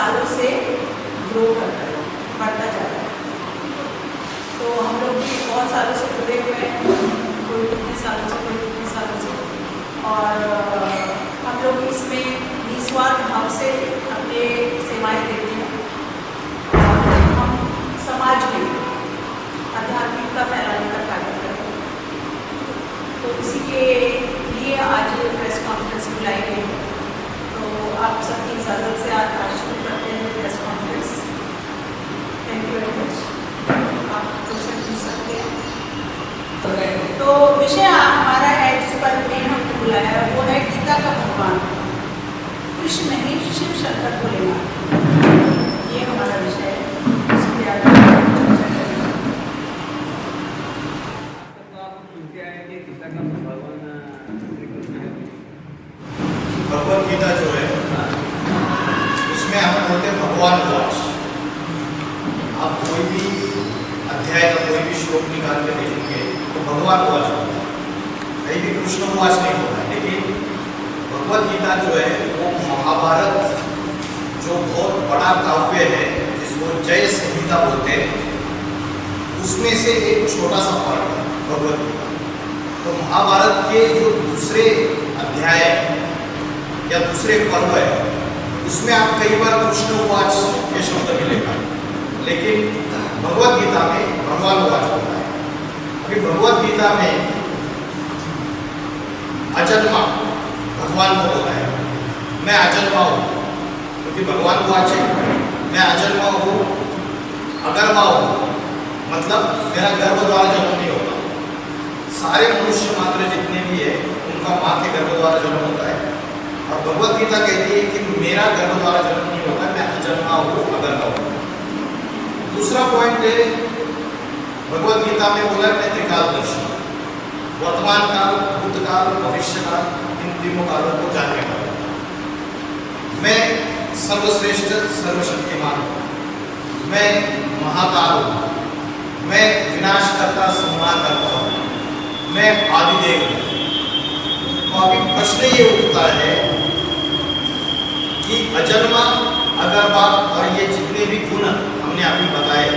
सालों से ग्रो करता है, बढ़ता जा रहा है। तो हम लोग भी बहुत सालों से जुड़े हुए हैं, कोई कितने सालों से, कोई कितने सालों से, और हम लोग इसमें निस्वार्थ भाव से अपने सेवाएं देते हैं। और हम समाज में आध्यात्मिकता फैलाने का कार्य करते हैं। तो इसी के लिए आज प्रेस कॉन्फ्रेंस बुलाई गई है। तो आप सबकी इजाज़त से आज शुरू करते हैं press conference. Thank you very much. आप क्वेश्चन पूछ सकते हैं। तो विषय हमारा है जिस पर मैं हमको बुलाया है वो है गीता का भगवान कृष्ण नहीं शिव शंकर को लेना। ये हमारा विषय है, उसके आगे चर्चा करेंगे। भगवत गीता जो है उसमें हम बोलते हैं भगवान वाच। आप कोई भी अध्याय का कोई भी श्लोक निकाल के देखेंगे तो भगवान वाच होता है, कहीं भी कृष्ण वाच नहीं होता है। लेकिन भगवत गीता जो है वो महाभारत जो बहुत बड़ा काव्य है जिसको जय संहिता बोलते हैं, उसमें से एक छोटा सा पार्ट है भगवत गीता। तो महाभारत के जो दूसरे अध्याय या दूसरे पर्व है उसमें आप कई बार कृष्ण उवाच के शब्द मिलेगा, लेकिन भगवत गीता में भगवान उवाच होता है। अभी भगवत गीता में अजन्मा भगवान को बोला है, मैं अजन्मा हूँ, क्योंकि भगवान उवाच है मैं अजन्मा हूँ, अगरमा हूँ, मतलब मेरा गर्भ द्वारा जन्म नहीं होता। सारे मनुष्य मात्र जितने भी है उनका माँ के गर्भ द्वारा जन्म होता है, और भगवत गीता कहती है कि मेरा गर्भ द्वारा जन्म नहीं होता, मैं अजन्मा हूँ, अगरमा हूँ। दूसरा पॉइंट है भगवत गीता में बोला है मैं त्रिकालदर्शी, वर्तमान काल, भूतकाल, भविष्य काल, इन तीनों कालों को जानने वाला। मैं सर्वश्रेष्ठ सर्वशक्तिमान हूँ, मैं महाकाल हूँ, मैं विनाशकर्ता संहारकर्ता हूँ, मैं आदिदेव हूँ। तो अभी प्रश्न ये उठता है कि अजन्मा, अगरमा और ये जितने भी गुण हमने अभी बताए,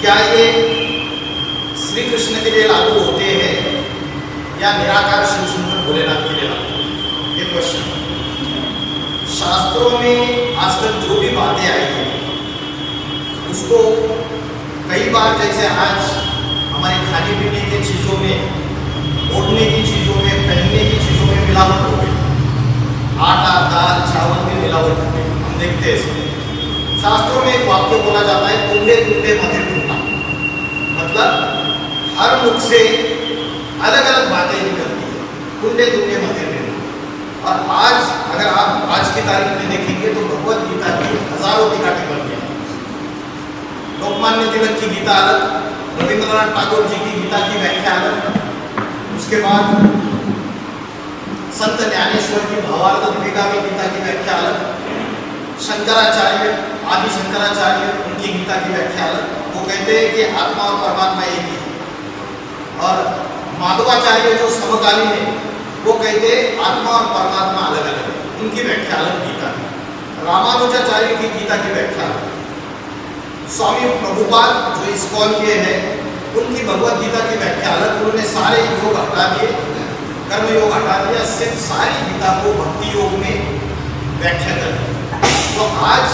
क्या ये श्री कृष्ण के लिए लागू होते हैं या निराकार शिव शंकर भोलेनाथ के लिए लागू? ये क्वेश्चन। शास्त्रों में आज तक जो भी बातें आई हैं उसको कई बार, जैसे आज हमारे खाने पीने की चीज़ों में, ओढ़ने की चीज़ों में, पहनने की चीज़ों में मिलावट हो गई, आटा दाल चावल में मिलावट हो गई, हम देखते हैं। शास्त्रों में एक वाक्य बोला जाता है कुंडे कुंडे मथे टूटना, मतलब हर मुख से अलग अलग बातें निकलती है, कुंडे कुंडे मथे टूटना। और आज अगर आप आज की तारीख में देखेंगे तो भगवत गीता की हजारों टीका टिप्पणियां, लोकमान्य तिलक की गीता अलग, रविंद्रनाथ टैगोर जी की गीता की व्याख्या अलग, उसके बाद संत ज्ञानेश्वर की भावार्थ दीपिका में गीता की व्याख्या अलग, शंकराचार्य, आदि शंकराचार्य, उनकी गीता की व्याख्या अलग। वो कहते हैं कि आत्मा और परमात्मा एक ही है। और माधवाचार्य जो समकालीन है वो कहते हैं आत्मा और परमात्मा अलग अलग है, उनकी व्याख्या अलग गीता की। रामानुजाचार्य की गीता की व्याख्या अलग। स्वामी प्रभुपाद जो इस्कॉन के हैं उनकी भगवत गीता की व्याख्या अलग। उन्होंने सारे योग हटा दिए, कर्म योग हटा दिया, सिर्फ सारी गीता को भक्ति योग में व्याख्या कर दी। तो आज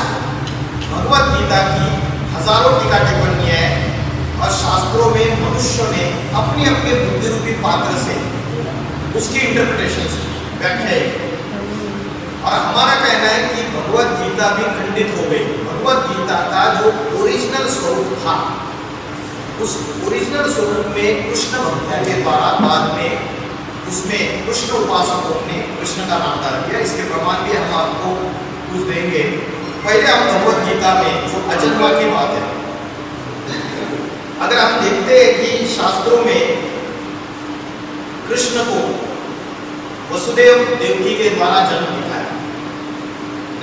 भगवत गीता की हजारों टीका टिप्पणियां हैं और शास्त्रों में मनुष्य ने अपने अपने बुद्धि रूपी पात्र से उसकी इंटरप्रिटेशन व्याख्या है। और हमारा कहना है कि भगवत गीता भी खंडित हो गई। भगवत गीता का जो ओरिजिनल स्वरूप था, उस ओरिजिनल स्वरूप में कृष्ण भक्तों के द्वारा बाद में उसमें कृष्ण उपासकों ने कृष्ण का नाम धारण किया। इसके प्रमाण भी हम आपको कुछ देंगे। पहले हम भगवत गीता में जो अजन्मा की बात है, अगर हम देखते हैं कि शास्त्रों में कृष्ण को वसुदेव देवकी के द्वारा जन्म लिखा है,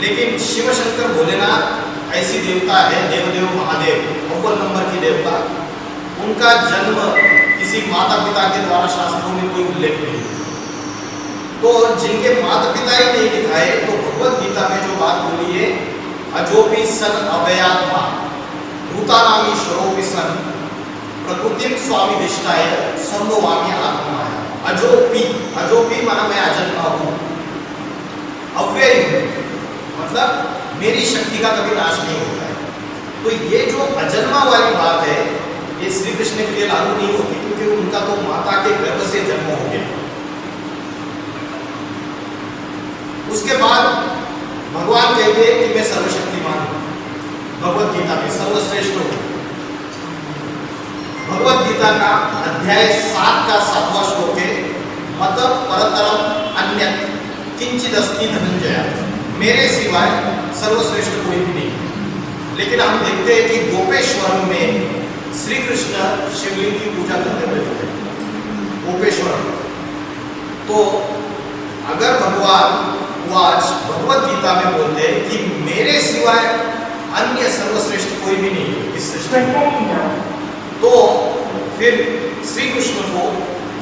लेकिन शिव शंकर भोलेनाथ ऐसी देवता है, देवदेव महादेव अव्वल नंबर की देवता, उनका जन्म किसी माता पिता के द्वारा शास्त्रों में कोई उल्लेख नहीं। तो जिनके माता पिता ही नहीं दिखाए, तो भगवत गीता में जो बात बोली है अजोपि सन अव्ययात्मा भूतानामी शरोपि सन प्रकृतिम स्वामी दिष्टाय संभवामी आत्माया। अजोपि, अजोपि माना मैं अजन्मा हूँ, अव्यय हूँ, मतलब मेरी शक्ति का कभी नाश नहीं होता है। तो ये जो अजन्मा वाली बात है ये श्री कृष्ण के लिए लागू नहीं होती, क्योंकि उनका तो माता के गर्भ से जन्म हो गया। उसके बाद भगवान कहते हैं कि मैं सर्वशक्तिमान हूं। भगवत गीता में सर्वश्रेष्ठ हूं। भगवत गीता का अध्याय 7 का 7वां श्लोक है, मत परतरम अन्यत् किंचित् अस्ति धनंजय, मेरे सिवाय सर्वश्रेष्ठ कोई भी नहीं। लेकिन हम देखते हैं कि गोपेश्वरम में श्री कृष्ण शिवलिंग की पूजा करते हुए थे। गोपेश्वरम, तो अगर भगवान आज भगवत गीता में बोलते हैं कि मेरे सिवाय अन्य सर्वश्रेष्ठ कोई भी नहीं है इस सृष्टि में, तो फिर श्री कृष्ण को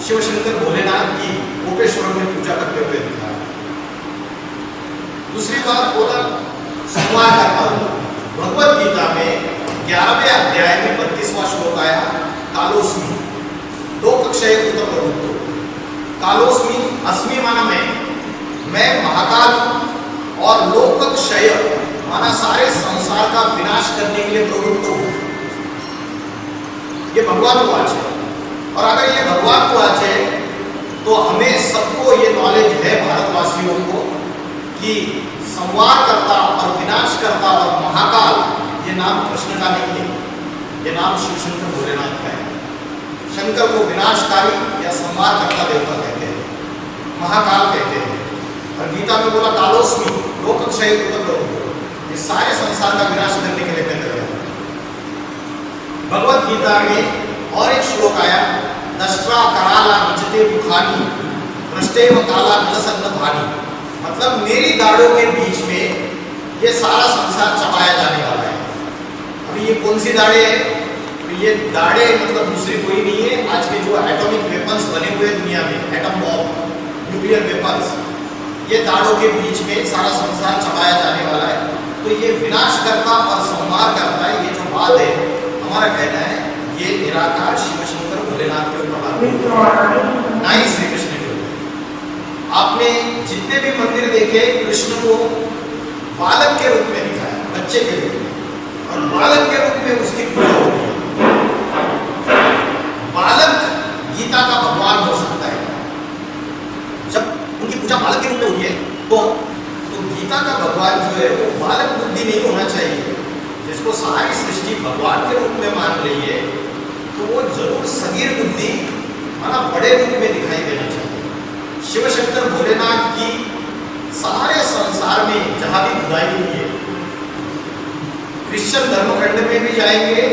शिवशंकर भोलेनाथ की गोपेश्वर में पूजा करते हुए दिखा। दूसरी बात बोला संवाद करता हूं। भगवत गीता में 11वें अध्याय में 32वां श्लोक आया, कालोस्मी लोकक्षय कुत प्रवृत्तो। कालोस्मी, अस्मि माना मैं महाकाल, और लोकक्षय माना सारे संसार का विनाश करने के लिए प्रवृत्त हूं। ये भगवान को वाच है, और अगर ये भगवान को वाच है तो हमें सबको ये नॉलेज है, भारतवासियों को, कि संवार करता और विनाश करता और महाकाल ये नाम कृष्ण का नहीं है, ये नाम शिवशंकर भोलेनाथ का है। शंकर को विनाशकारी या संवार करता देवता कहते हैं, महाकाल कहते हैं। और गीता में बोला कालोस्मी लोकक्षय कुत प्रवृत्तो, ये सारे संसार का विनाश करने के लिए कहते हैं। भगवत गीता में और एक श्लोक आया, दष्ट्रा कराला निचते मुखानी भ्रष्टेव काला नसन्न भानी, मतलब मेरी दाढ़ों के बीच में ये सारा संसार चबाया जाने वाला है। अभी ये कौन सी दाढ़ें है? तो ये दाढ़ें मतलब दूसरी कोई नहीं है, आज के जो एटॉमिक वेपन्स बने हुए दुनिया में, एटम बॉम्ब, न्यूक्लियर वेपन्स, ये दाढ़ों के बीच में सारा संसार चबाया जाने वाला है। तो ये विनाश करता और संहार करता है, ये जो बात है हमारा कहना है ये निराकार शिवशंकर भोलेनाथ के ऊपर ना ही श्री कृष्ण के ऊपर। आपने जितने भी मंदिर देखे कृष्ण को बालक के रूप में दिखाया, बच्चे के रूप में, और बालक के रूप में उसकी पूजा होती है। बालक गीता का भगवान हो सकता है, जब उनकी पूजा बालक के रूप में होती है तो गीता का भगवान जो है वो बालक बुद्धि नहीं होना चाहिए। जिसको सारी सृष्टि भगवान के रूप में मान रही है तो वो जरूर सगीर बुद्धि माना बड़े रूप में दिखाई देना चाहिए। शिवशंकर भोलेनाथ की सारे संसार में जहां भी खुदाई हुई है, क्रिश्चियन धर्मखंड में भी जाएंगे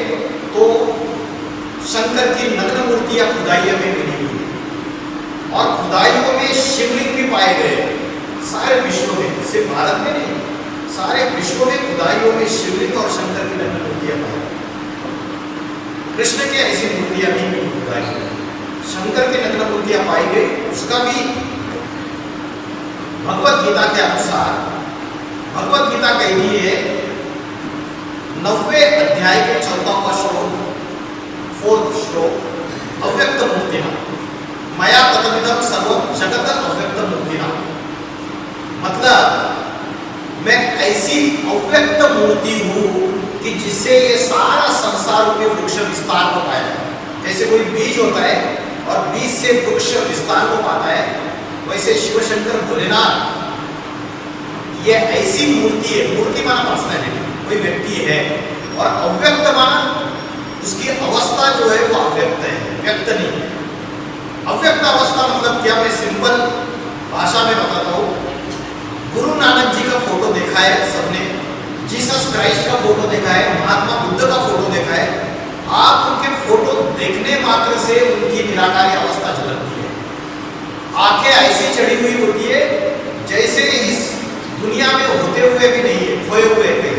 तो शंकर की नग्न मूर्तियां खुदाइयों में मिली हुई है, और खुदाइयों में शिवलिंग भी पाए गए सारे विश्व में, सिर्फ भारत में नहीं, सारे विश्व में खुदाइयों में शिवलिंग और शंकर की नग्न मूर्तियां पाई। कृष्ण की ऐसी मूर्तियां नहीं मिली खुदाई में, शंकर की नग्न मूर्तियां पाई गई। उसका भी भगवत गीता के अनुसार, भगवत गीता कहती है 9वें अध्याय के 14वां श्लोक, 4th श्लोक, अव्यक्त मूर्तिना मया ततमिदं सर्वं जगत अव्यक्त मूर्तिना, मतलब मैं ऐसी अव्यक्त मूर्ति हूं कि जिससे ये सारा संसार रूपी वृक्ष विस्तार हो पाए। जैसे कोई बीज होता है और बीज से वृक्ष विस्तार हो पाता है, वैसे शिवशंकर भोलेनाथ ये ऐसी मूर्ति है, मूर्ति माना पर्सनैलिटी, कोई व्यक्ति है, और अव्यक्त माना उसकी अवस्था जो है वो अव्यक्त है, व्यक्त नहीं है। अव्यक्त अवस्था मतलब क्या, मैं सिंपल भाषा में बताता हूँ। गुरु नानक जी का फोटो देखा है सबने, जीसस क्राइस्ट का फोटो देखा है, महात्मा बुद्ध का फोटो देखा है। आप उनके फोटो देखने मात्र से उनकी निराकारी अवस्था झलकती है। आंखें ऐसी चढ़ी हुई होती है जैसे इस दुनिया में होते हुए भी नहीं है, खोए हुए थे,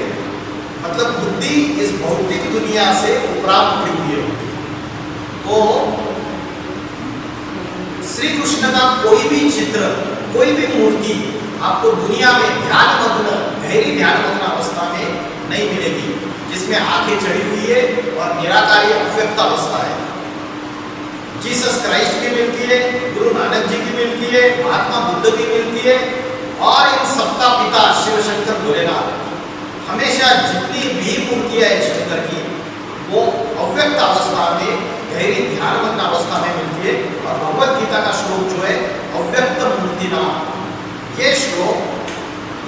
मतलब बुद्धि इस भौतिक दुनिया से उपराम उठी हुई है। तो श्री कृष्ण का कोई भी चित्र, कोई भी मूर्ति आपको दुनिया में ध्यान मग्न, गहरी ध्यान मग्न अवस्था में आंखें चढ़ी हुई है और निराकारी अव्यक्त अवस्था है। जीसस क्राइस्ट की मिलती है, गुरु नानक जी की मिलती है, महात्मा बुद्ध की मिलती है, और इन सबका पिता शिव शंकर भोलेनाथ हमेशा जितनी भी मूर्तियां है शंकर की वो अव्यक्त अवस्था में, गहरी ध्यानमग्न अवस्था में मिलती है। और भगवत गीता का श्लोक जो है अव्यक्त मूर्ति नाम, ये श्लोक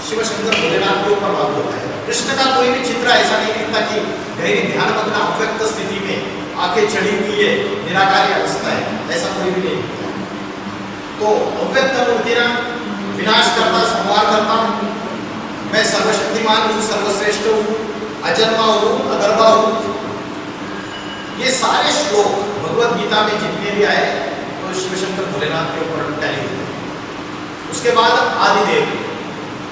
शिव शंकर भोलेनाथ के ऊपर लागू होता है। कृष्ण का कोई भी चित्र ऐसा नहीं दिखता कि गहरी ध्यानमग्न अव्यक्त स्थिति में आंखें चढ़ी हुई है, निराकारी अवस्था है, ऐसा कोई भी नहीं दिखता। तो अव्यक्त मूर्ति नाम, विनाश करता, संहार करता, मैं सर्वशक्तिमान हूँ, सर्वश्रेष्ठ हूँ, अजन्मा हूँ, अगर्भा हूँ, ये सारे श्लोक भगवत गीता में जितने भी आए तो शिव शंकर भोलेनाथ के ऊपर टैली हुए। उसके बाद आदिदेव,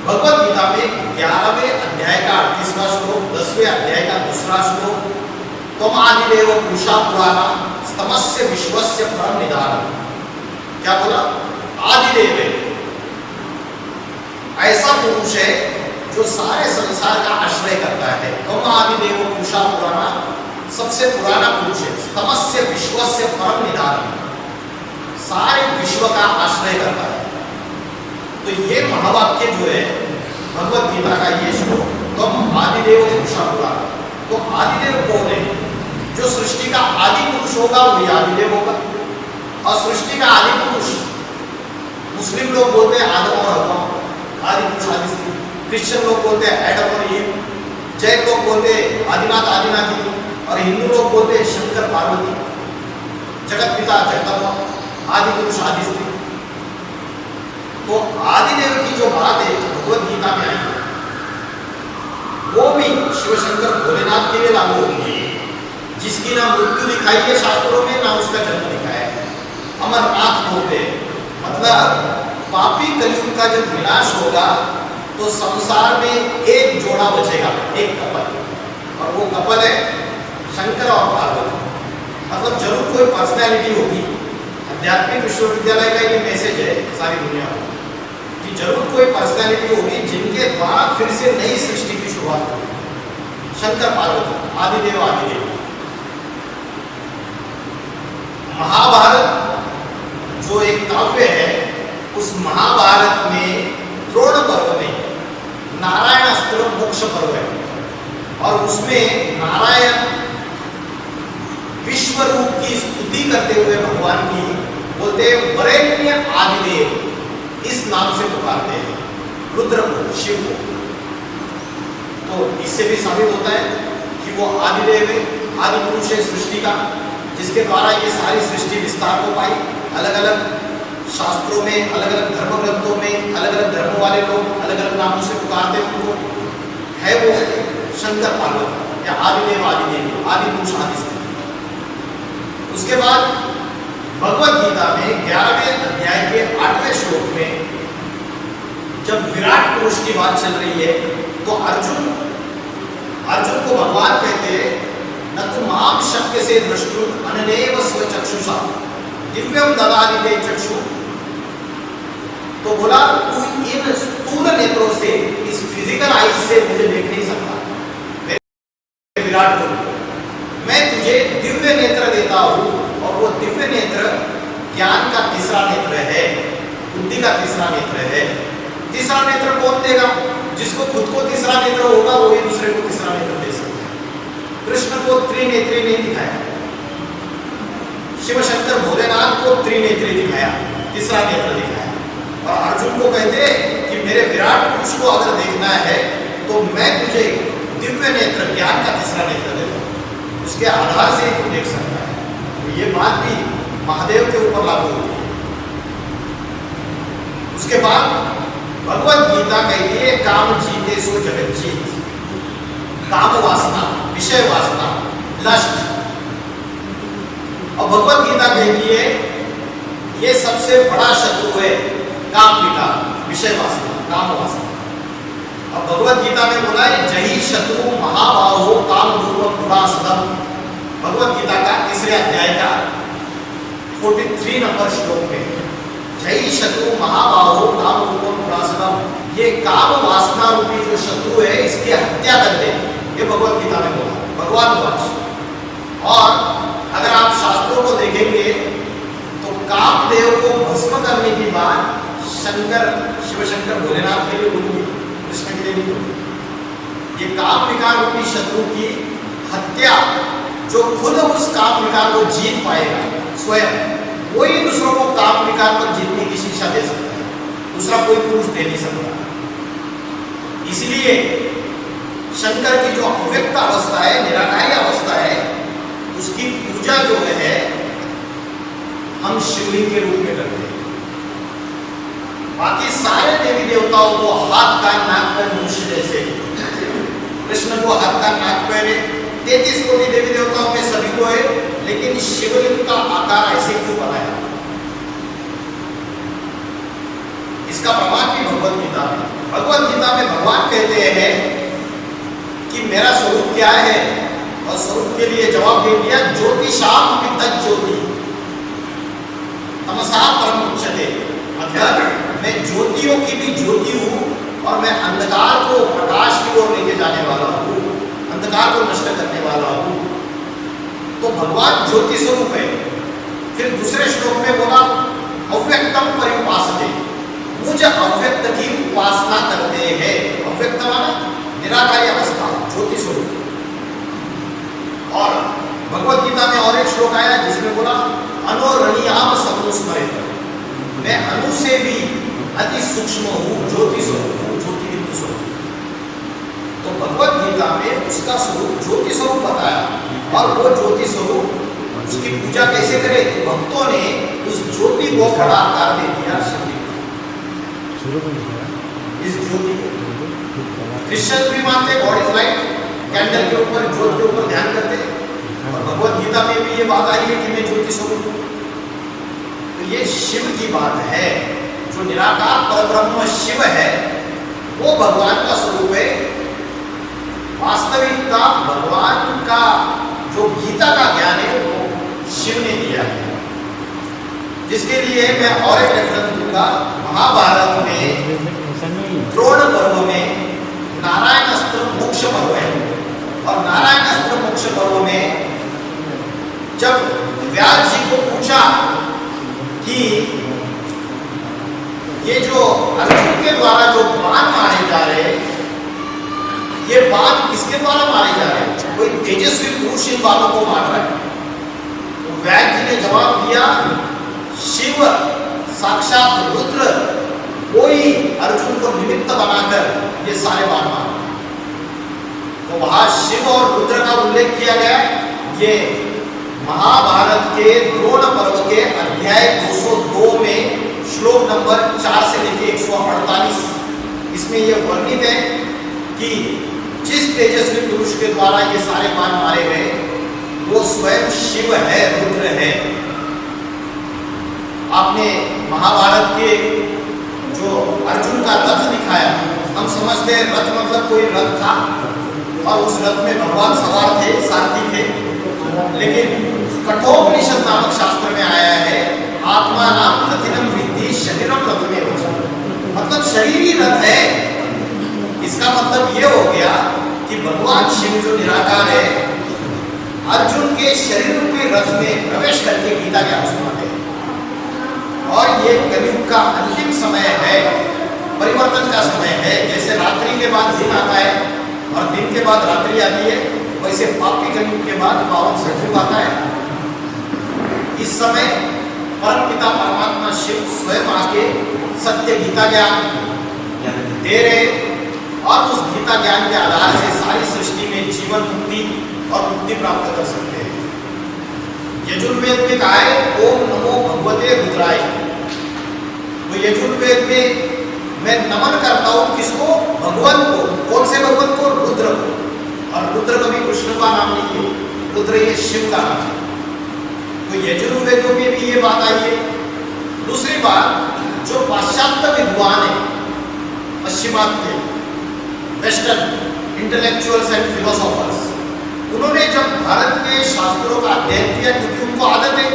भगवत गीता में 11वें अध्याय का 38वां श्लोक, 10वें अध्याय का 2रा श्लोक, त्वम आदिदेव पुरुषा पुराणा स्तमस्य विश्वस्य परम निधान। क्या बोला? आदिदेव है, ऐसा पुरुष है जो सारे संसार का आश्रय करता है। त्वम आदिदेव पुरुषा पुराणा, सबसे पुराना पुरुष है। स्तमस्य विश्वस्य परम निधान, सारे विश्व का आश्रय करता है। तो ये महावाक्य जो है भगवत गीता का ये श्लोक, तुम आदिदेव पुरुषा पुराण, तो आदिदेव कौन है? जो सृष्टि का आदि पुरुष होगा वही आदिदेव होगा। और सृष्टि का आदि पुरुष मुस्लिम लोग बोलते हैं आदम और हव्वा, आदि पुरुष आदि स्त्री। क्रिश्चियन लोग बोलते हैं एडम और ईव, जैन लोग बोलते हैं आदिनाथ आदिनाथी, और हिंदू लोग बोलते हैं शंकर पार्वती, जगत पिता जगदम्बा, आदि पुरुष आदि स्त्री। तो आदिदेव की जो बात है भगवत गीता में आई है वो भी शिव शंकर भोलेनाथ के लिए लागू होती है, जिसकी ना मृत्यु दिखाई है शास्त्रों में, ना उसका जन्म दिखाया है। अमरनाथ बोलते हैं, मतलब पापी कलयुग का जब विनाश होगा तो संसार में एक जोड़ा बचेगा, एक कपल, और वो कपल है शंकर और पार्वती। मतलब जरूर कोई पर्सनैलिटी होगी, आध्यात्मिक विश्वविद्यालय का ये मैसेज है सारी दुनिया को, कि जरूर कोई पर्सनैलिटी होगी जिनके द्वारा फिर से नई सृष्टि की शुरुआत होगी। शंकर पार्वती, आदिदेव आदिदेव। महाभारत जो एक काव्य है, उस महाभारत में द्रोण पर्व में नारायण अस्त्र मोक्ष पर्व है, और उसमें नारायण विश्व रूप की स्तुति करते हुए भगवान की बोलते वरेण्य आदिदेव, इस नाम से पुकारते हैं रुद्र को, शिव को। तो इससे भी साबित होता है कि वो आदिदेव है, आदि पुरुष है सृष्टि का, जिसके द्वारा ये सारी सृष्टि विस्तार को पाई। अलग अलग शास्त्रों में, अलग अलग धर्म ग्रंथों में अलग अलग धर्म वाले लोग अलग अलग नामों से पुकारते हैं उनको। है वो शंकर पार्वती या आदिदेव आदिदेवी, आदि पुरुष आदि स्त्री। उसके बाद भगवत गीता में 11वें अध्याय के 8वें श्लोक में जब विराट पुरुष की बात चल रही है तो अर्जुन को भगवान कहते हैं न तु माम शक्य से दृष्टु अननेव स्वचक्षुषा दिव्यम ददाति ते चक्षु। तो बोला तू इन स्थूल नेत्रों से, इस फिजिकल आईज से मुझे देख नहीं सकता विराट पुरुष, मैं तुझे दिव्य नेत्र देता हूँ, और वो दिव्य नेत्र ज्ञान का तीसरा नेत्र है, बुद्धि का तीसरा नेत्र है। तीसरा नेत्र कौन देगा? जिसको खुद को तीसरा नेत्र होगा वो ही दूसरे को तीसरा नेत्र दे सकता है। कृष्ण को त्रिनेत्री नहीं दिखाया, शिव शंकर भोलेनाथ को त्रिनेत्री दिखाया, तीसरा नेत्र दिखाया। और अर्जुन को कहते कि मेरे विराट पुरुष को अगर देखना है तो मैं तुझे दिव्य नेत्र, ज्ञान का तीसरा नेत्र देता हूँ, उसके आधार से ही तू देख सकता है। तो ये बात भी महादेव के ऊपर लागू होती है। उसके बाद भगवत गीता कहती है काम जीते सो जगत जीत। काम वासना, विषय वासना, लस्ट। और भगवत गीता कहती है ये सबसे बड़ा शत्रु है काम पिता, विषय वासना, काम वासना। और भगवत गीता में बोला है जही शत्रु महाबाहो काम रूप पुरासदम। भगवत गीता का 3 अध्याय का 43 नंबर श्लोक में जय शत्रु महाबाहो काम रूपम पुरासदम, ये काम वासना रूपी जो शत्रु है इसकी हत्या कर दे, ये भगवत गीता में बोला। भगवानवाच। और अगर आप शास्त्रों को देखेंगे तो कामदेव को भस्म करने के बाद शंकर, शिव शंकर भोलेनाथ के लिए बोली, कृष्ण के लिए नहीं बोली। ये काम विकार रूपी शत्रु की हत्या, जो खुद उस काम विकार को जीत पाएगा स्वयं, वही दूसरों को काम विकार पर जीतने की शिक्षा दे सकता है, दूसरा कोई पुरुष दे नहीं सकता। इसलिए शंकर की जो अव्यक्त अवस्था है, निराकारी अवस्था है, उसकी पूजा जो है हम शिवलिंग के रूप में करते हैं। बाकी सारे देवी देवताओं को हाथ कान नाक पैर मनुष्य जैसे, कृष्ण को हाथ कान नाक पैर, 33 कोटि देवी देवताओं में सभी को है, लेकिन शिवलिंग का आकार ऐसे क्यों बनाया? इसका प्रमाण भी भगवत गीता में। भगवत गीता में भगवान कहते हैं कि मेरा स्वरूप क्या है, और स्वरूप के लिए जवाब दे दिया, ज्योतिषाम पितज् ज्योति तमसा परम उच्यते। मतलब मैं ज्योतियों की भी ज्योति हूँ, और मैं अंधकार को प्रकाश की ओर लेके जाने वाला हूँ, अंधकार को नष्ट करने वाला हूँ। तो भगवान ज्योति स्वरूप है। फिर दूसरे श्लोक में बोला अव्यक्तम परिउपासते, मुझ अव्यक्त की उपासना करते हैं। अव्यक्त माना निराकारी अवस्था, ज्योति स्वरूप। और भगवत गीता में और एक श्लोक आया जिसमें बोला अनोरणीयाम समनुस्मरेत, मैं अणु से भी अति सूक्ष्म हूँ, ज्योति स्वरूप हूँ, ज्योति बिंदु स्वरूप। तो भगवत गीता में उसका स्वरूप ज्योति स्वरूप बताया, और वो ज्योति स्वरूप उसकी पूजा कैसे करे? भक्तों ने उस ज्योति को बड़ा आकार दे दिया शिवलिंग, इस ज्योति को। क्रिश्चियंस भी मानते गॉड इज लाइट, कैंडल के ऊपर, ज्योति के ऊपर ध्यान करते हैं, और भगवत गीता में भी ये बात आई है कि मैं ज्योति स्वरूप हूँ। तो ये शिव की बात है, जो निराकार परब्रह्म शिव है, वो भगवान का स्वरूप है। वास्तविकता भगवान का जो गीता का ज्ञान है वो शिव ने दिया है, जिसके लिए मैं और एक रेफरेंस दूंगा। महाभारत में द्रोण पर्व में नारायण अस्त्र मोक्ष पर्व है, और नारायण अस्त्र मोक्ष पर्व में जब व्यास जी को पूछा कि ये जो अर्जुन के द्वारा जो बाण मारे जा रहे हैं, ये बाण किसके द्वारा मारे जा रहे हैं? कोई तेजस्वी पुरुष इन बाणों को मार रहा है। तो व्यास जी ने जवाब दिया, शिव साक्षात रुद्र, कोई अर्जुन को निमित्त बनाकर ये सारे बाण मार। तो वहां शिव और रुद्र का उल्लेख किया गया। ये महाभारत के द्रोण पर्व के अध्याय 202 में श्लोक नंबर 4 से लेकर 148, इसमें यह वर्णित है कि जिस तेजस्वी पुरुष के द्वारा ये सारे बाण मारे गए वो स्वयं शिव है, रुद्र है। आपने महाभारत के जो अर्जुन का रथ दिखाया, हम समझते हैं रथ मतलब कोई रथ था, और उस रथ में भगवान सवार थे, सारथी थे। लेकिन कठोपनिषद नामक शास्त्र में आया है, आत्मा नाम रथिनम विद्धि शरीरम रथमे वचन, मतलब शरीर ही रथ है। इसका मतलब ये हो गया कि भगवान शिव जो निराकार है, अर्जुन के शरीर रूपी रथ में प्रवेश करके गीता ज्ञान सुनाते हैं। और ये कलयुग का अंतिम समय है, परिवर्तन का समय है। जैसे रात्रि के बाद दिन आता है और दिन के बाद रात्रि आती है, वैसे पापी कलयुग के बाद पावन सतयुग आता है। इस समय परमपिता परमात्मा शिव स्वयं आके सत्य गीता ज्ञान दे रहे, और उस गीता ज्ञान के आधार से सारी सृष्टि में जीवन मुक्ति और मुक्ति प्राप्त कर सकते हैं। यजुर्वेद में कहा है ओम नमो भगवते रुद्राय। तो यजुर्वेद में मैं नमन करता हूँ किसको? भगवान को। कौन से भगवान को? रुद्र को। और रुद्र कभी कृष्ण का नाम नहीं है, रुद्र ये शिव का नाम है। तो यजुर्वेदों में भी ये बात आई है। दूसरी बात, जो पाश्चात्य विद्वान है, पश्चिमात्य वेस्टर्न इंटेलेक्चुअल्स एंड फिलोसोफर्स, उन्होंने जब भारत के शास्त्रों का अध्ययन किया, क्योंकि उनको आदत है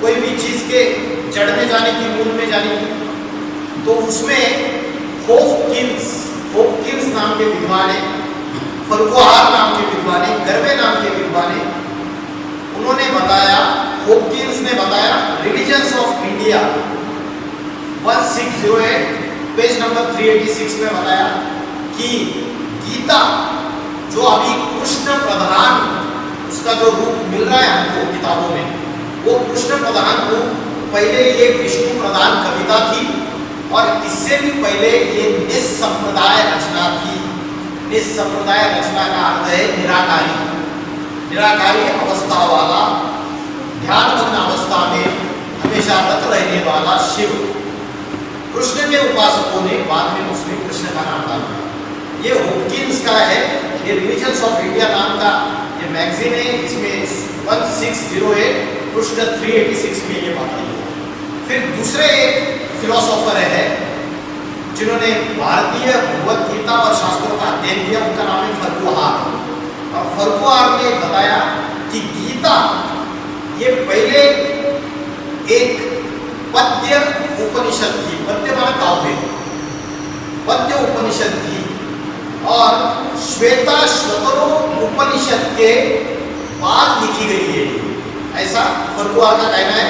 कोई भी चीज के जड़ में जाने की, मूल में जाने की, तो उसमें होपकिंस नाम के विद्वान है, फर्कुहार नाम के विद्वान विद्वान है, गर्वे नाम के विद्वान है, उन्होंने बताया, हॉपकिंस ने बताया religions of India 1608 page number 386 में बताया कि गीता जो अभी कृष्ण प्रधान उसका जो रूप मिल रहा है हमको किताबों में, वो कृष्ण प्रधान रूप पहले ये विष्णु प्रधान कविता थी और इससे भी पहले ये निस्संप्रदाय रचना थी। निस्संप्रदाय रचना का अर्थ है निराकारी, निराकारी अवस्था वाला, ध्यानमग्न अवस्था में हमेशा रत रहने वाला शिव। कृष्ण के उपासकों ने बाद में उसमें कृष्ण का नाम डाल दिया। ये हॉपकिंस का है, ये रिलीजन्स ऑफ इंडिया नाम का ये मैगजीन है, इसमें 1608 पृष्ठ 386 में ये बात आई है। फिर दूसरे एक फिलोसोफर है जिन्होंने भारतीय भगवत गीता और शास्त्रों का अध्ययन किया, उनका नाम है फर्कुहार। और फर्कुहार ने बताया कि गीता ये पहले एक पद्य उपनिषद थी, पद्य माने काव्य, पद्य उपनिषद थी और श्वेताश्वतरो उपनिषद के बाद लिखी गई है, ऐसा फर्कुहार का कहना है।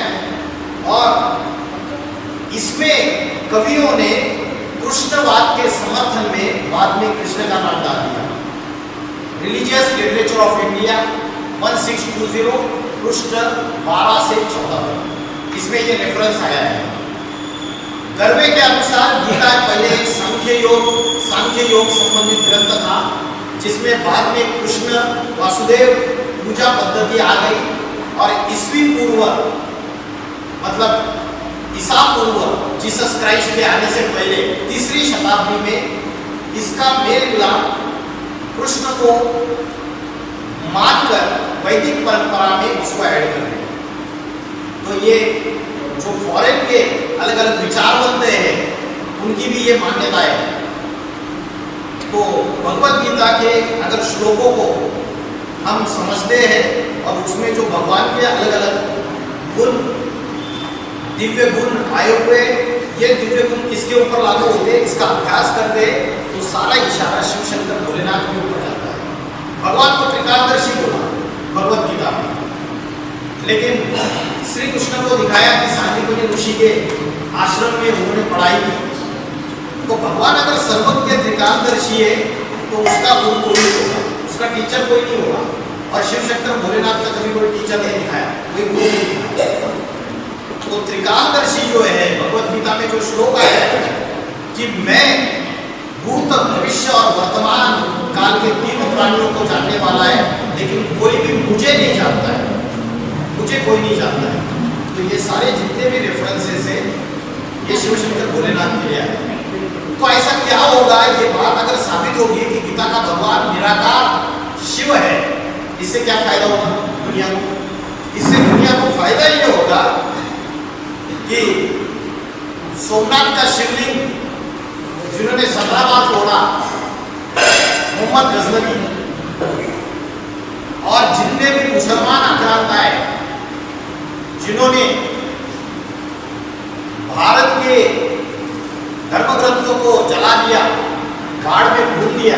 और इसमें कवियों ने कृष्णवाद के समर्थन में बाद में कृष्ण का नाम डाल दिया। रिलीजियस लिटरेचर ऑफ इंडिया 1620 पृष्ठ 12 से 14, इसमें ये रेफरेंस आया है। गर्वे के अनुसार गीता पहले एक सांख्य योग संबंधित ग्रंथ था, जिसमें बाद में कृष्ण वासुदेव पूजा पद्धति आ गई और ईस्वी पूर्व मतलब ईसा पूर्व जीसस क्राइस्ट के आने से पहले 3री शताब्दी में इसका मेल मिलाप कृष्ण को मानकर वैदिक परंपरा में उसको ऐड कर दिया। तो ये जो फॉरेन के अलग अलग विचारवंत हैं उनकी भी ये मान्यता है। तो भगवत गीता के अगर श्लोकों को हम समझते हैं और उसमें जो भगवान के अलग अलग गुण, दिव्य गुण आए हुए, ये दिव्य गुण किसके ऊपर लागू होते हैं, इसका अभ्यास करते हैं तो सारा इशारा शिव शंकर भोलेनाथ के ऊपर जाता है। भगवान को त्रिकालदर्शी बोला भगवत गीता में, लेकिन श्री कृष्ण को दिखाया कि सांदीपनि ऋषि के आश्रम में उन्होंने पढ़ाई की। तो भगवान अगर सर्वज्ञ त्रिकालदर्शी है तो उसका गुरु कोई नहीं होगा, उसका टीचर कोई नहीं होगा। और शिव शंकर भोलेनाथ का कभी कोई टीचर नहीं दिखाया, कोई गुरु नहीं दिखाया। तो त्रिकालदर्शी जो है भगवत गीता में जो श्लोक आया है कि मैं भूत भविष्य और वर्तमान काल के 3 प्राणियों को जानने वाला है, लेकिन कोई भी मुझे नहीं जानता है, मुझे कोई नहीं जानता है। तो ये सारे जितने भी रेफरेंसेस है ये शिव शंकर भोलेनाथ के लिए आए। तो ऐसा क्या होगा, ये बात अगर साबित होगी कि गीता का भगवान निराकार शिव है, इससे क्या फायदा होगा दुनिया को? इससे दुनिया को फायदा ये होगा कि सोमनाथ का शिवलिंग जिन्होंने 17 बार तोड़ा मोहम्मद गजनवी, और जितने भी मुसलमान आक्रांत आए जिन्होंने भारत के धर्म ग्रंथों को जला दिया, गाड़ में भून दिया,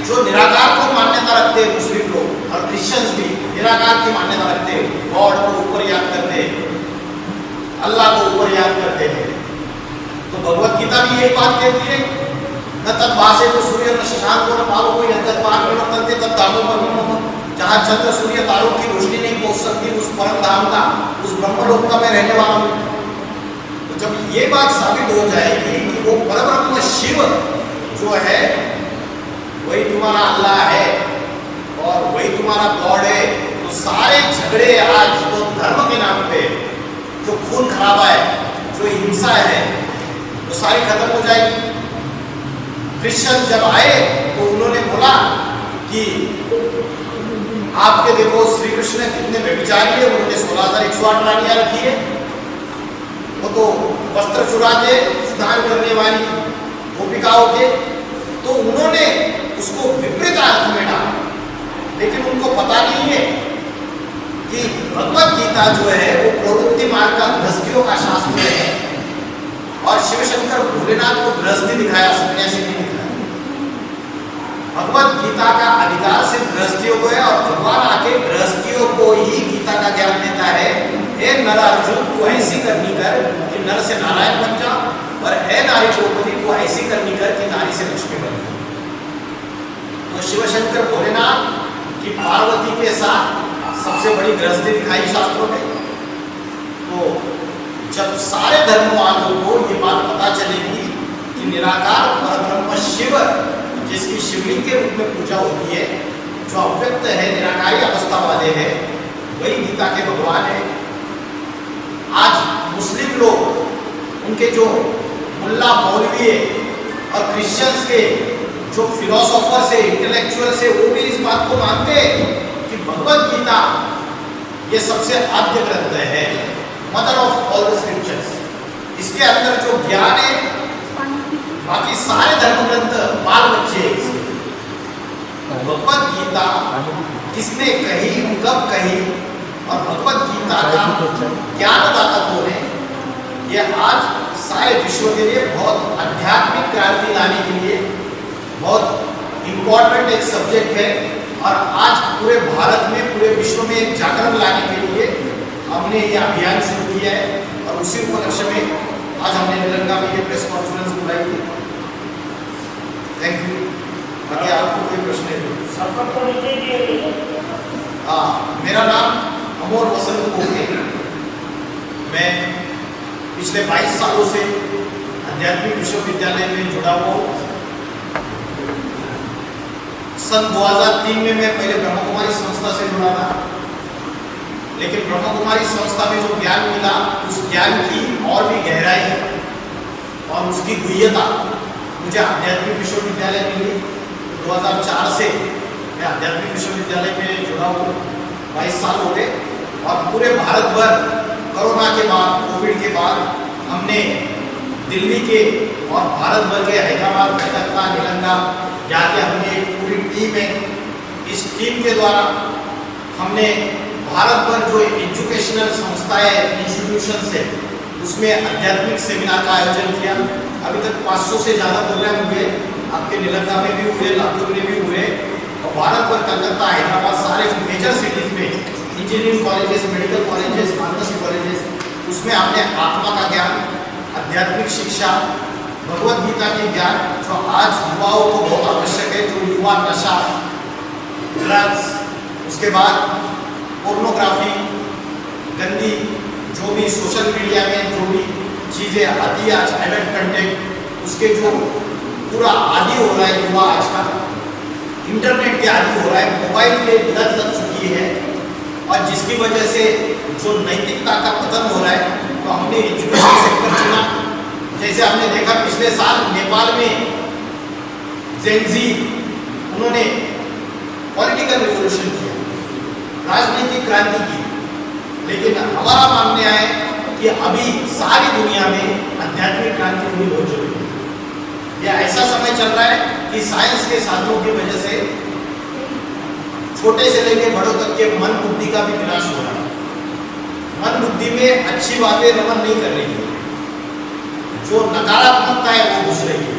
जो निराकार को मान्यता रखते हैं मुस्लिम लोग और क्रिश्चियंस भी निराकार की मान्यता रखते हैं, गॉड को ऊपर याद करते हैं, अल्लाह को ऊपर याद करते हैं। तो भगवत गीता भी एक बात कहती है, न तद्भासे तो सूर्य न शशांक न पावो कोई अंतर्भाग में वर्तन्ते तद धामों पर ब्रह्म, जहाँ चंद्र सूर्य तारों की रोशनी नहीं पहुंच सकती उस परम धाम का, उस ब्रह्मलोक का मैं रहने वाला हूँ। तो जब ये बात साबित हो जाएगी कि वो परब्रह्म शिव जो है वही तुम्हारा अल्लाह है और वही तुम्हारा गॉड है, तो सारे झगड़े आज तो धर्म के नाम पे जो खून खराबा है, जो हिंसा है, वो सारी खत्म हो जाएगी। क्रिश्चियन जब आए तो उन्होंने बोला कि आपके देखो श्री कृष्ण कितने व्यभिचारी है, उन्होंने 16,108 रानियां रखी है, वो तो वस्त्र चुरा के स्नान करने वाली गोपिकाओं के, तो उन्होंने उसको विपरीत अर्थ में डाला। लेकिन उनको पता नहीं है कि भगवत गीता जो है वो प्रवृत्ति मार्ग का गृहस्थियों का शास्त्र है और शिव शंकर भोलेनाथ को गृहस्थी दिखाया, सन्यासी नहीं दिखाया। भगवत गीता का अधिकार सिर्फ गृहस्थियों को है और भगवान आके गृहस्थियों को ही गीता का ज्ञान देता है। हे नर अर्जुन, तू ऐसी करनी कर कि नर से नारायण बन जा, और हे नारी द्रौपदी, तू ऐसी करनी कर कि नारी से लक्ष्मी बन जा। तो शिव शंकर भोलेनाथ की पार्वती के साथ सबसे बड़ी गृहस्थी दिखाई शास्त्रों में। तो जब सारे धर्म वालों को ये बात पता चलेगी कि निराकार परब्रह्म शिव, जिसकी शिवलिंग के रूप में पूजा होती है, जो अव्यक्त है, निराकारी अवस्था वाले हैं, वही गीता के भगवान है। आज मुस्लिम लोग, उनके जो मुल्ला मौलवी और क्रिश्चियंस के जो फिलोसोफर्स है, इंटेलेक्चुअल्स है, वो भी इस बात को मानते हैं कि भगवत गीता ये सबसे आद्य ग्रंथ है, mother of all the scriptures. इसके अंदर जो ज्ञान है, बाकी सारे धर्म ग्रंथ बाल बच्चे। भगवत गीता किसने कही, कब कही, और भगवत गीता का ज्ञानदाता कौन है, ये आज सारे विश्व के लिए बहुत आध्यात्मिक क्रांति लाने के लिए बहुत इम्पोर्टेंट एक सब्जेक्ट है। और आज पूरे भारत में, पूरे विश्व में एक जागरण लाने के लिए हमने ये अभियान शुरू किया है। और उसी उपलक्ष्य में आज हमने निलंगा में ये प्रेस कॉन्फ्रेंस बुलाई थी। Thank you. बाकी आपको कोई प्रश्न है? हाँ, मेरा नाम अमोर वसंत गोखे। मैं पिछले 22 सालों से आध्यात्मिक विश्वविद्यालय में जुड़ा हुआ हूँ। सन 2003 में मैं पहले ब्रह्म कुमारी संस्था से जुड़ा था, लेकिन ब्रह्म कुमारी संस्था में जो ज्ञान मिला, उस ज्ञान की और भी गहराई और उसकी गुह्यता मुझे आध्यात्मिक विश्वविद्यालय मिली। 2004 से मैं आध्यात्मिक विश्वविद्यालय में जुड़ा हूँ। 22 साल हो गए और पूरे भारत भर कोरोना के बाद, कोविड के बाद, हमने दिल्ली के और भारत भर के हैदराबाद, कलकत्ता, निलंगा जाके हमने एक पूरी टीम है। इस टीम के द्वारा हमने भारत भर जो एजुकेशनल संस्थाएं, इंस्टीट्यूशंस है, उसमें आध्यात्मिक सेमिनार का आयोजन किया। अभी तक 500 से ज़्यादा प्रोग्राम हुए। आपके निलंगा में भी हुए, लातूर में भी हुए, और भारत भर, कलकत्ता, हैदराबाद, सारे मेजर सिटीज में engineering colleges, medical colleges, pharmacy colleges, उसमें आपने आत्मा का ज्ञान, आध्यात्मिक शिक्षा, भगवत गीता के ज्ञान, जो आज युवाओं को बहुत आवश्यक है, जो युवा नशा, ड्रग्स, उसके बाद पोर्नोग्राफी, गंदी जो भी सोशल मीडिया में जो भी चीज़ें आती है, आज एडल्ट कंटेंट, उसके जो पूरा आदी हो रहा है युवा आज का, इंटरनेट के आदी हो रहा है, मोबाइल के लत लग चुकी है, और जिसकी वजह से जो नैतिकता का पतन हो रहा है, तो हमने एजुकेशन सेक्टर चुना। जैसे हमने देखा पिछले साल नेपाल में जेनजी, उन्होंने पॉलिटिकल रिवोल्यूशन किया, राजनीतिक क्रांति की। लेकिन हमारा मानना है कि अभी सारी दुनिया में आध्यात्मिक क्रांति होनी बहुत जरूरी है। यह ऐसा समय चल रहा है कि साइंस के साधनों की वजह से छोटे से लेकर बड़ों तक के मन बुद्धि का भी विनाश हो रहा है। मन बुद्धि में अच्छी बातें रमन नहीं कर रही है, जो नकारात्मकता है वो घुस रही है।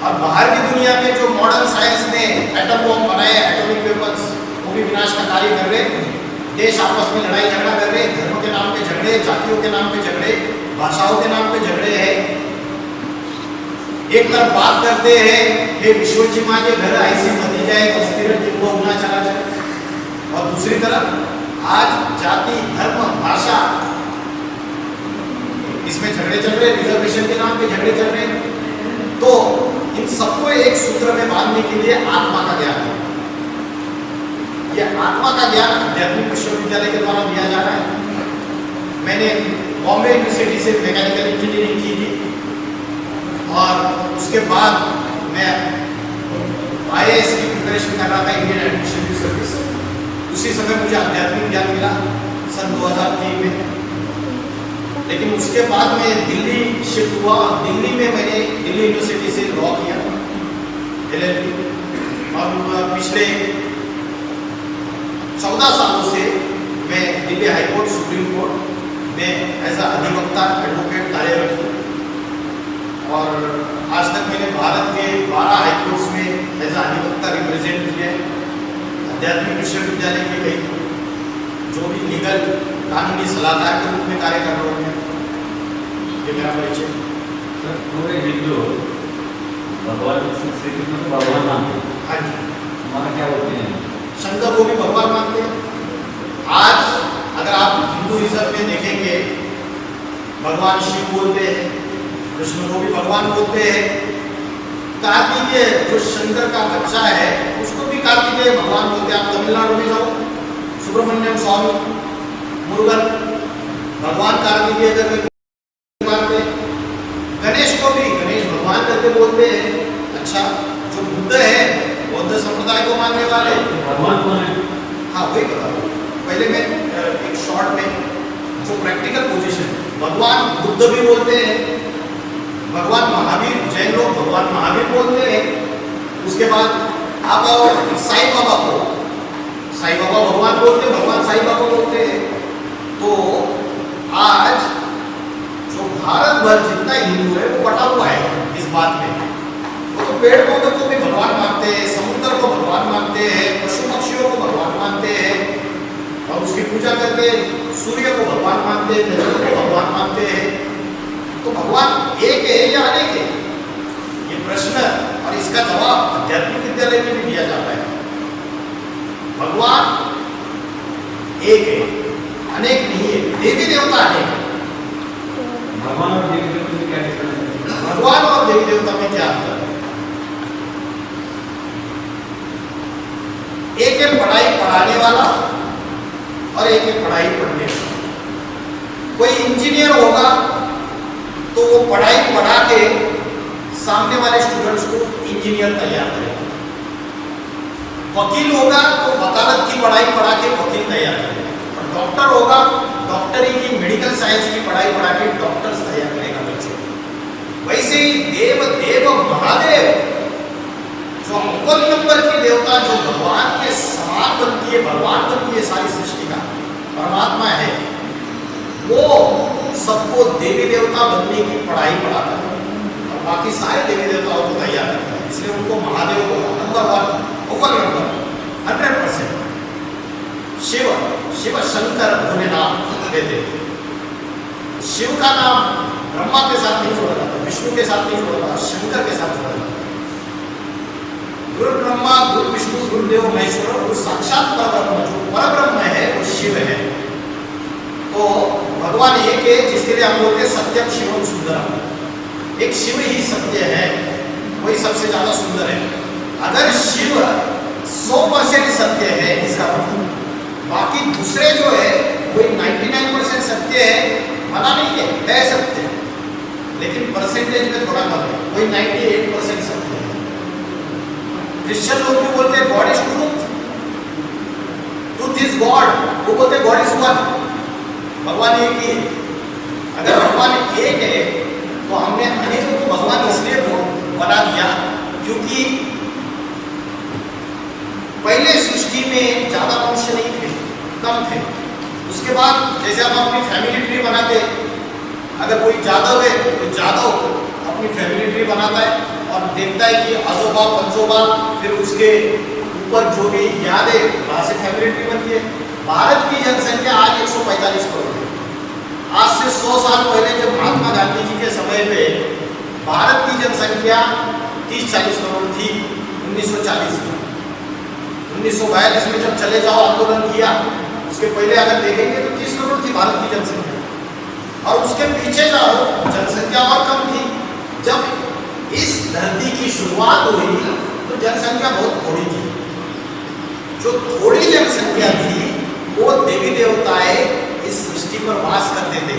और बाहर की दुनिया में जो मॉडर्न साइंस ने एटम बॉम्ब बनाए, एटॉमिक वेपन्स, वो भी विनाश का कार्य कर रहे हैं। देश आपस में लड़ाई झगड़ा कर रहे हैं, धर्म के नाम पे झगड़े, जातियों के नाम पे झगड़े, भाषाओं के नाम पे झगड़े हैं। एक तरफ बात करते हैं, हे विश्वजी माँ के घर ऐसी मती जाए कि स्थिर जिनको होना चला जाए, और दूसरी तरफ आज जाति, धर्म, भाषा, इसमें झगड़े चल रहे, रिजर्वेशन के नाम पे झगड़े चल रहे। तो इन सबको एक सूत्र में बांधने के लिए आत्मा का ज्ञान है। यह आत्मा का ज्ञान आध्यात्मिक विश्वविद्यालय के द्वारा दिया जा रहा है। मैंने बॉम्बे यूनिवर्सिटी से मैकेनिकल इंजीनियरिंग की थी, और उसके बाद मैं IAS की प्रिपरेशन कर रहा था, इंडियन एडमिनिस्ट्रेटिव सर्विस। उसी समय मुझे आध्यात्मिक ज्ञान मिला सन 2003 में। लेकिन उसके बाद मैं दिल्ली शिफ्ट हुआ, और दिल्ली में मैंने दिल्ली यूनिवर्सिटी से लॉ किया, LLB। और पिछले 14 सालों से मैं दिल्ली हाईकोर्ट, सुप्रीम कोर्ट में एज अधिवक्ता, एडवोकेट कार्यरत हूँ। और आज तक मैंने भारत के 12 हाईकोर्ट्स में एज अधिवक्ता रिप्रेजेंट किया है। आध्यात्मिक विश्वविद्यालय के कई जो भी लीगल कानूनी सलाहकार के रूप में कार्य कर रहे हैं। ये मेरा परिचय। सर पूरे हिंदू भगवान श्री कृष्ण को भगवान मानते हैं। हाँ जी, हमारा क्या होते हैं? शंकर को भी भगवान मानते हैं। आज अगर आप हिंदुइज्म में देखेंगे, भगवान शिव बोलते हैं, कृष्ण को भी भगवान बोलते हैं। कार्तिकेय जो शंकर का बच्चा है उसको भी कार्तिकेय भगवान बोलते हैं। आप तमिलनाडु में जाओ, सुब्रमण्यम स्वामी, मुरुगन, भगवान कार्तिकेय करके मानते हैं। गणेश को भी गणेश भगवान करके बोलते हैं। अच्छा, जो बुद्ध है बौद्ध संप्रदाय को मानने वाले भगवान कौन है? हाँ वही बता रहा हूँ। पहले मैं एक शॉर्ट में जो प्रैक्टिकल पोजीशन, भगवान बुद्ध भी बोलते हैं, भगवान महावीर, जैन लोग भगवान महावीर बोलते हैं। उसके बाद आप आओ साईं बाबा को, साईं बाबा भगवान बोलते हैं, भगवान साईं बाबा बोलते हैं। तो आज जो भारत भर जितना हिंदू है वो बटा हुआ है इस बात में। वो तो पेड़ पौधों को भी भगवान मानते हैं, समुद्र को भगवान मानते हैं, पशु पक्षियों को भगवान मानते हैं और उसकी पूजा करके सूर्य को भगवान मानते हैं, नदियों को भगवान मानते हैं। तो भगवान एक है या अनेक है? ये प्रश्न और इसका जवाब आध्यात्मिक विद्यालय में भी दिया जाता है। भगवान एक है, अनेक नहीं है। देवी देवता अनेक है। भगवान और देवी देवता में क्या डिफरेंस है? भगवान और देवी देवता में क्या अंतर है? एक है पढ़ाई पढ़ाने वाला और एक है पढ़ाई पढ़ने वाला। कोई इंजीनियर होगा तो वो पढ़ाई पढ़ा के सामने वाले स्टूडेंट्स को इंजीनियर तैयार करेगा। वकील होगा तो वकालत की पढ़ाई पढ़ा के वकील तैयार करेगा। और डॉक्टर होगा, डॉक्टरी की मेडिकल साइंस की पढ़ाई पढ़ा के डॉक्टर्स तैयार करेगा बच्चों को। वैसे ही देव देव महादेव जो अव्वल नंबर की देवता, जो भगवान के समान बनती है, भगवान बनती है सारी सृष्टि का, परमात्मा है, वो सबको देवी देवता बनने की पढ़ाई पढ़ाता है और बाकी सारे देवी देवताओं को तैयार करता है। इसलिए उनको महादेव को नंबर 1, अव्वल नंबर 100%। शिव, शिव शंकर भोलेनाथ कहते हैं। शिव का नाम ब्रह्मा के साथ नहीं जोड़ा जाता, विष्णु के साथ नहीं जोड़ा जाता, शंकर के साथ जोड़ा जाता है। गुरु ब्रह्मा, गुरु विष्णु, गुरुदेव महेश्वर, वो साक्षात परब्रह्म, जो परब्रह्म है वो शिव है। तो भगवान एक है जिसके लिए हम बोलते हैं सत्यम शिवम सुंदरम। एक शिव ही सत्य है, वही सबसे ज्यादा सुंदर है। अगर शिव 100% सत्य है इसका मतलब, बाकी दूसरे जो है वही 99% सत्य है, मना नहीं है सत्य, लेकिन परसेंटेज में थोड़ा कम है, वही 98% सत्य है। क्रिश्चियन लोग भी बोलते हैं God is truth, truth is God, वो बोलते हैं गॉड इज वन, भगवान एक ही है। अगर भगवान एक है तो हमने अनेकों को भगवान इसलिए बना दिया क्योंकि पहले सृष्टि में ज्यादा मनुष्य नहीं थे, कम थे। उसके बाद जैसे हम अपनी फैमिली ट्री बनाते, अगर कोई जादव है तो जादव अपनी फैमिली ट्री बनाता है और देखता है कि आजोबा पंजोबा, फिर उसके ऊपर जो भी याद है वहां से फैमिली ट्री बनती है। भारत की जनसंख्या आज 145 करोड़ है। आज से 100 साल पहले जब महात्मा गांधी जी के समय पे भारत की जनसंख्या 30-40 करोड़ थी 1940 में। 1942 में जब चले जाओ आंदोलन किया, उसके पहले अगर देखेंगे तो 30 करोड़ थी भारत की जनसंख्या, और उसके पीछे जाओ जनसंख्या और कम थी। जब इस धरती की शुरुआत हुई तो जनसंख्या बहुत थोड़ी थी। जो थोड़ी जनसंख्या थी वो देवी देवताएं इस सृष्टि पर वास करते थे,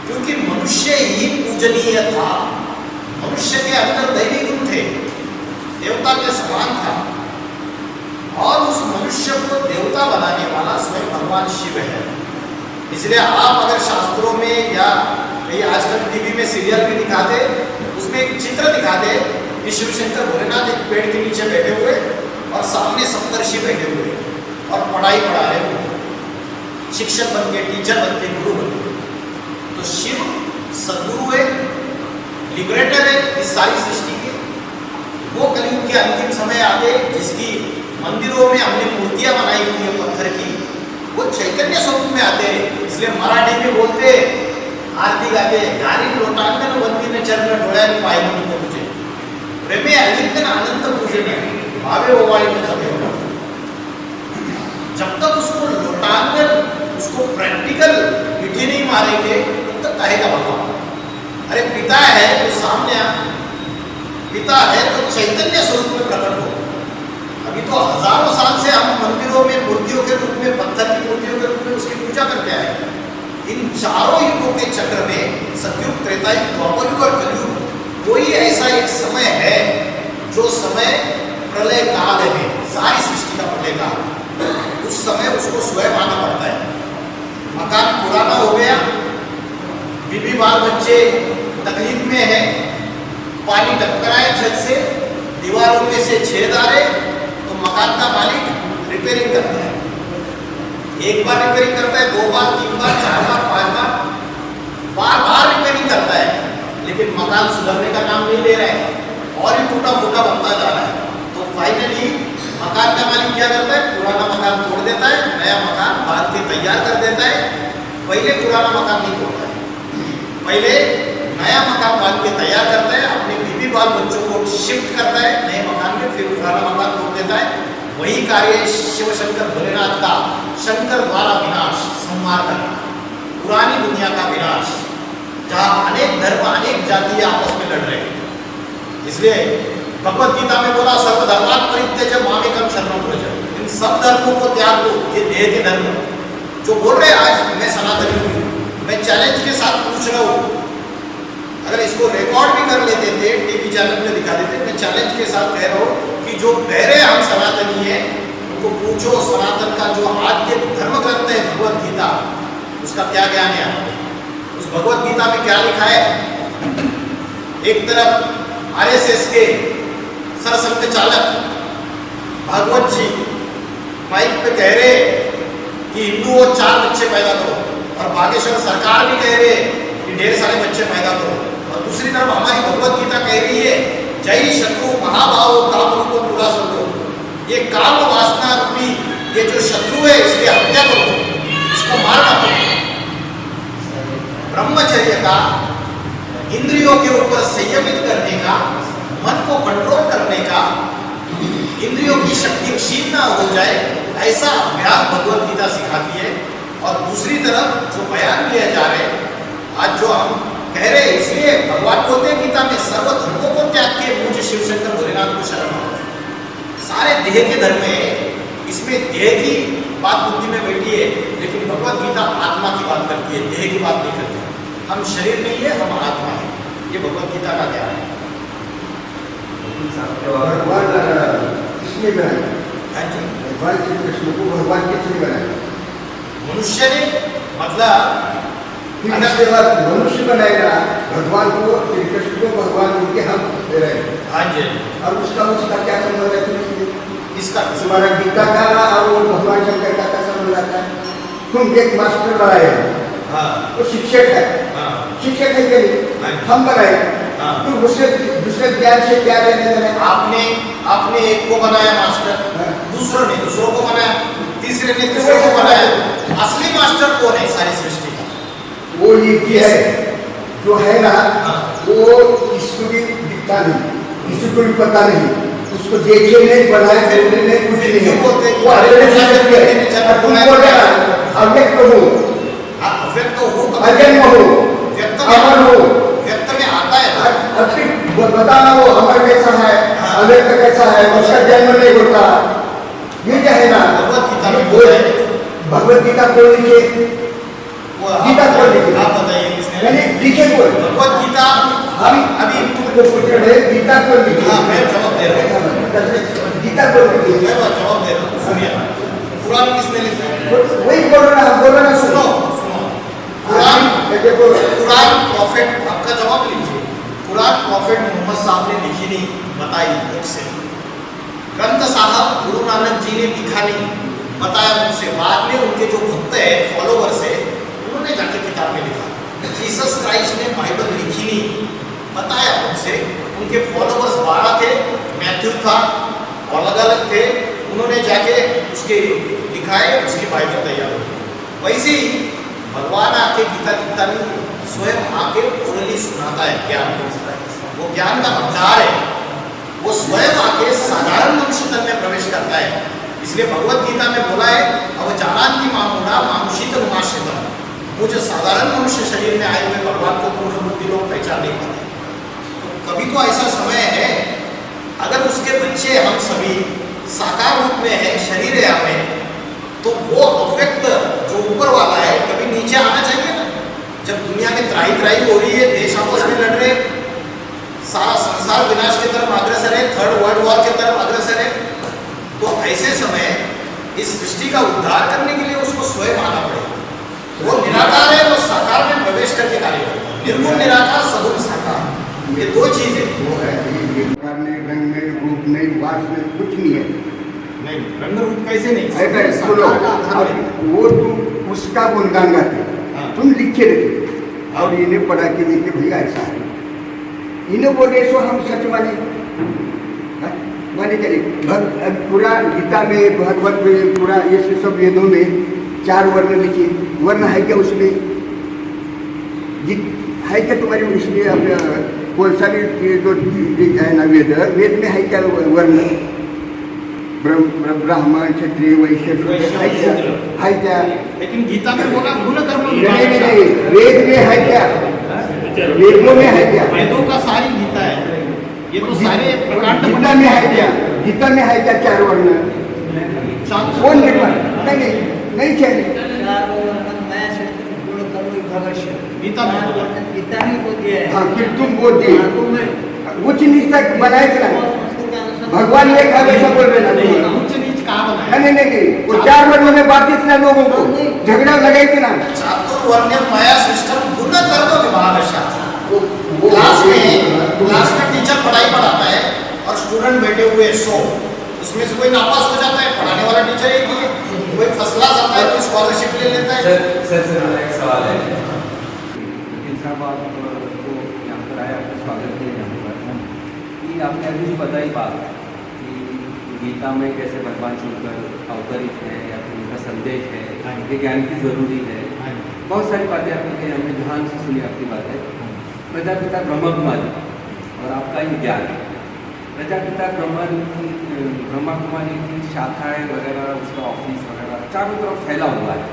क्योंकि मनुष्य ही पूजनीय था। मनुष्य के अंदर दैवी गुण थे, देवता के समान था, और उस मनुष्य को देवता बनाने वाला स्वयं भगवान शिव है। इसलिए आप अगर शास्त्रों में या कहीं आजकल टीवी में सीरियल भी दिखाते, उसमें एक चित्र दिखाते कि शिव शंकर भोलेनाथ एक पेड़ के नीचे बैठे हुए और सामने सप्तर्षि बैठे हुए और पढ़ाई पढ़ा रहे हुए, शिक्षक बन के, टीचर बन के, गुरु बन के। तो शिव सदगुरु है, लिबरेटर है इस सारी सृष्टि के। वो कलयुग के अंतिम समय आते जिसकी मंदिरों में हमने मूर्तियां बनाई हुई है पत्थर की, वो चैतन्य स्वरूप में आते हैं। इसलिए मराठी में बोलते आरती गाते गारी लोटांगण वंदीने चरण डोळ्याने पाहिलं नको तुझे प्रेमे अलिंगन अनंत पूजने भावे ओवाळीने जमे होगा। जब तक उसको लोटांगन उसको प्रैक्टिकल मिट्टी नहीं मारेंगे तब तक कहेगा भगवान। अरे पिता है तो सामने आ, पिता है तो चैतन्य स्वरूप में प्रकट हो। अभी तो हजारों साल से हम मंदिरों में मूर्तियों के रूप में पत्थर की मूर्तियों के रूप में उसकी पूजा करते आए। इन चारों युगों के चक्र में सतयुग त्रेतायुग द्वापर युग और कलयुग कोई ऐसा एक समय है जो समय प्रलय काल है, सारी सृष्टि का प्रलय काल। उस समय उसको स्वयं आना पड़ता है। मकान पुराना हो गया, बीबी बाल बच्चे तकलीफ में है, पानी टपकराए छत से, दीवारों में से छेद आ रहे, तो मकान का मालिक रिपेयरिंग करता है। एक बार रिपेयरिंग करता है, 2 बार, 3 बार, 4 बार, 5 बार, बार बार रिपेयरिंग करता है, लेकिन मकान सुधरने का नाम नहीं ले रहा है और ही टूटा फूटा बनता जा रहा है। तो फाइनली मकान का मालिक क्या करता है? पुराना मकान तोड़ देता है, नया मकान बांध के तैयार कर देता है। पहले पुराना मकान नहीं तोड़ता है, पहले नया मकान बांध के तैयार करता है, अपने बीबी बाल बच्चों को शिफ्ट करता है नए मकान में, फिर पुराना मकान तोड़ देता है। वही कार्य शिव शंकर भोलेनाथ का शंकर द्वारा विनाश संहार करना, पुरानी दुनिया का विनाश, जहाँ अनेक धर्म अनेक जाति आपस में लड़ रहे हैं। इसलिए भगवत गीता में बोला सर्वधर्मान् परित्यज्य मामेकं शरणं व्रज। इन सब धर्मों को त्याग दो, ये देह के धर्म जो बोल रहे हैं। आज मैं सनातनी हूँ, मैं चैलेंज के साथ पूछ रहा हूँ, अगर इसको रिकॉर्ड भी कर लेते थे, टीवी चैनल में दिखा देते, मैं चैलेंज के साथ कह रहा हूँ कि जो कह रहे हम सनातनी है उनको पूछो सनातन का जो आद्य धर्म ग्रंथ है भगवत गीता, उसका क्या ज्ञान है? उस भगवत गीता में क्या लिखा है? एक तरफ आरएसएस के सरसंघ चालक भागवत जी माइक पे कह रहे कि हिंदुओं 4 बच्चे पैदा करो, और बागेश्वर सरकार भी कह रहे कि ढेर सारे बच्चे पैदा करो, और दूसरी तरफ हमारी भगवत गीता कह रही है जय शत्रु महाभाव काम रूप पूरा सो। ये काम वासना रूपी ये जो शत्रु है इसकी हत्या करो, इसको मारना पड़ेगा। ब्रह्मचर्य का, इंद्रियों के ऊपर संयमित करने का, मन को कंट्रोल करने का, इंद्रियों की शक्ति क्षीण ना हो जाए, ऐसा अभ्यास भगवत गीता सिखाती है। और दूसरी तरफ जो बयान किया जा रहे हैं, आज जो हम कह रहे हैं, इसलिए भगवान बोलते हैं गीता में सर्व धर्मों को त्याग के मुझे शिव शंकर भोलेनाथ को शरण आओ। सारे देह के धर्म है, इसमें देह की बात बुद्धि में बैठी है, लेकिन भगवत गीता आत्मा की बात करती है, देह की बात नहीं करती। हम शरीर नहीं है, हम आत्मा है, ये भगवत गीता का ज्ञान है। भगवान श्री कृष्ण को भगवान किसने बनाया? मनुष्य ने, मतलब मनुष्य बनाएगा भगवान को, श्री कृष्ण को भगवान उनके हम दे रहे हैं। हाँ जी। और उसका क्या संबंध है तुमसे? इसका तुम्हारा गीता का और भगवान शंकर का क्या संबंध आता है? तुम एक मास्टर बनाए हैं, हाँ, वो शिक्षक है, हाँ, शिक्षक है के लिए हम बनाए, हाँ, तुम उससे दूसरे ज्ञान से क्या लेने देना? आपने एक को बनाया मास्टर, दूसरों ने दूसरों को बनाया, तीसरे ने तीसरों को बनाया। असली मास्टर कौन है सारी सृष्टि का? वो ये है जो है ना, वो इसको भी दिखता नहीं, किसी को भी पता नहीं, उसको देखे नहीं, बनाए बोलने नहीं, कुछ नहीं है। वो अव्यक्त हो, व्यक्त हो, अजन्म हो, अमर हो, व्यक्त में आता है। बताना वो अमर कैसा है, अव्यक्त कैसा है, उसका जन्म नहीं होता। ये क्या है ना, भगवत गीता को लिखे, गीता को लिखे, आप बताइए किसने लिखे? कोई भगवत गीता अभी तुमको पूछ रहे हैं, गीता को लिखे। हाँ, मैं जवाब दे रहा हूँ, गीता को लिखे, मैं जवाब दे रहा हूँ। सुनिए, कुरान किसने लिखा? वही बोल रहा ना, सुनो कुरान प्रॉफिट, आपका जवाब लीजिए। कुरान प्रॉफिट मोहम्मद साहब ने लिखी नहीं, बताई बुक से। ग्रंथ साहब गुरु नानक जी ने लिखा नहीं, बताया मुझसे। बाद में उनके जो भक्त है, फॉलोवर्स है, उन्होंने जाके किताब में लिखा। जीसस क्राइस्ट ने बाइबल लिखी नहीं, बताया मुझसे। उनके फॉलोअर्स 12 थे, मैथ्यू था, अलग अलग थे, उन्होंने जाके उसके दिखाए, उसकी बाइबल तैयार हो गई। वैसे ही भगवान आके गीता लिखता नहीं, स्वयं आके ओरली सुनाता है ज्ञान, वो ज्ञान का भंडार है, वो स्वयं आके साधारण मनुष्य तन में प्रवेश करता है। इसलिए भगवत गीता में बोला है, अवजानान्ति मामुना मानुषित उमाश्रितम, वो जो साधारण मनुष्य शरीर में आए हुए भगवान को पूर्ण बुद्धि लोग पहचान नहीं पाते। तो कभी तो ऐसा समय है, अगर उसके बच्चे हम सभी साकार रूप में है, शरीर है हमें, तो वो अव्यक्त जो ऊपर वाला है कभी नीचे आना चाहिए ना। जब दुनिया में त्राही त्राही हो रही है, देश आपस में लड़ रहे, सारा संसार विनाश की तरफ अग्रसर है, थर्ड वर्ल्ड वॉर की तरफ अग्रसर है, तो ऐसे समय इस सृष्टि का उद्धार करने के लिए उसको स्वयं आना पड़ेगा। वो निराकार है, वो साकार में प्रवेश करके कार्य करता है। निर्गुण निराकार, सगुण साकार, ये दो चीजें। वो है रंग में, रूप में, वास में कुछ नहीं है। नहीं, रंग रूप कैसे नहीं, अगर सुनो, वो तुम उसका गुणगान गाते, तुम लिखे रहे और इन्हें पढ़ा के देखे भैया ऐसा है, इन्हें बोले सो हम सच माने, माने चलिए। पूरा गीता में, भगवत में, पूरा ये सब वेदों में 4 वर्ण लिखे, वर्ण है क्या उसमें? है क्या तुम्हारी इसमें कौन सा भी जो है ना वेद में है क्या वर्ण? ब्राह्मण, क्षत्रिय, वैश्य, है क्या? लेकिन गीता में बोला गुण कर्म, नहीं, वेद में है क्या? वेदों में है क्या? वेदों का सारी गीता है, ये तो सारे प्रकांड गीता में है क्या? गीता में है क्या 4 वर्ण? कौन निर्माण? नहीं चाहिए गीता में बोला। हाँ, फिर तुम बोल दिए उच्च नीच तक बनाए थे ना भगवान ने कहा, वैसा बोल रहे ना। उच्च नीच कहाँ बनाया? नहीं, वो 4 वर्णों में बात इतना लोगों को झगड़ा लगाई थी ना। चातुर्वर्ण्य माया सिस्टम गुण कर्म विभाग। क्लास में टीचर पढ़ाई पढ़ाता है और स्टूडेंट बैठे हुए 100, उसमें से कोई नापास हो जाता है, पढ़ाने वाला टीचर एक ही है, कोई फर्स्ट क्लास आता है, कोई स्कॉलरशिप ले लेता है। सर एक सवाल है। साहब आपको यहाँ पर आया, आपका स्वागत है यहाँ पर, कि आपने अभी बताई बात कि गीता में कैसे भगवान शंकर अवतरित है या फिर उनका संदेश है, उनके ज्ञान की ज़रूरी है, बहुत सारी बातें आपने हमने ध्यान से सुनी आपकी बातें। प्रजापिता ब्रह्मा कुमारी और आपका ये ज्ञान, प्रजापिता ब्रह्मा कुमारी की शाखाएँ वगैरह, उसका ऑफिस वगैरह चारों तरफ फैला हुआ है,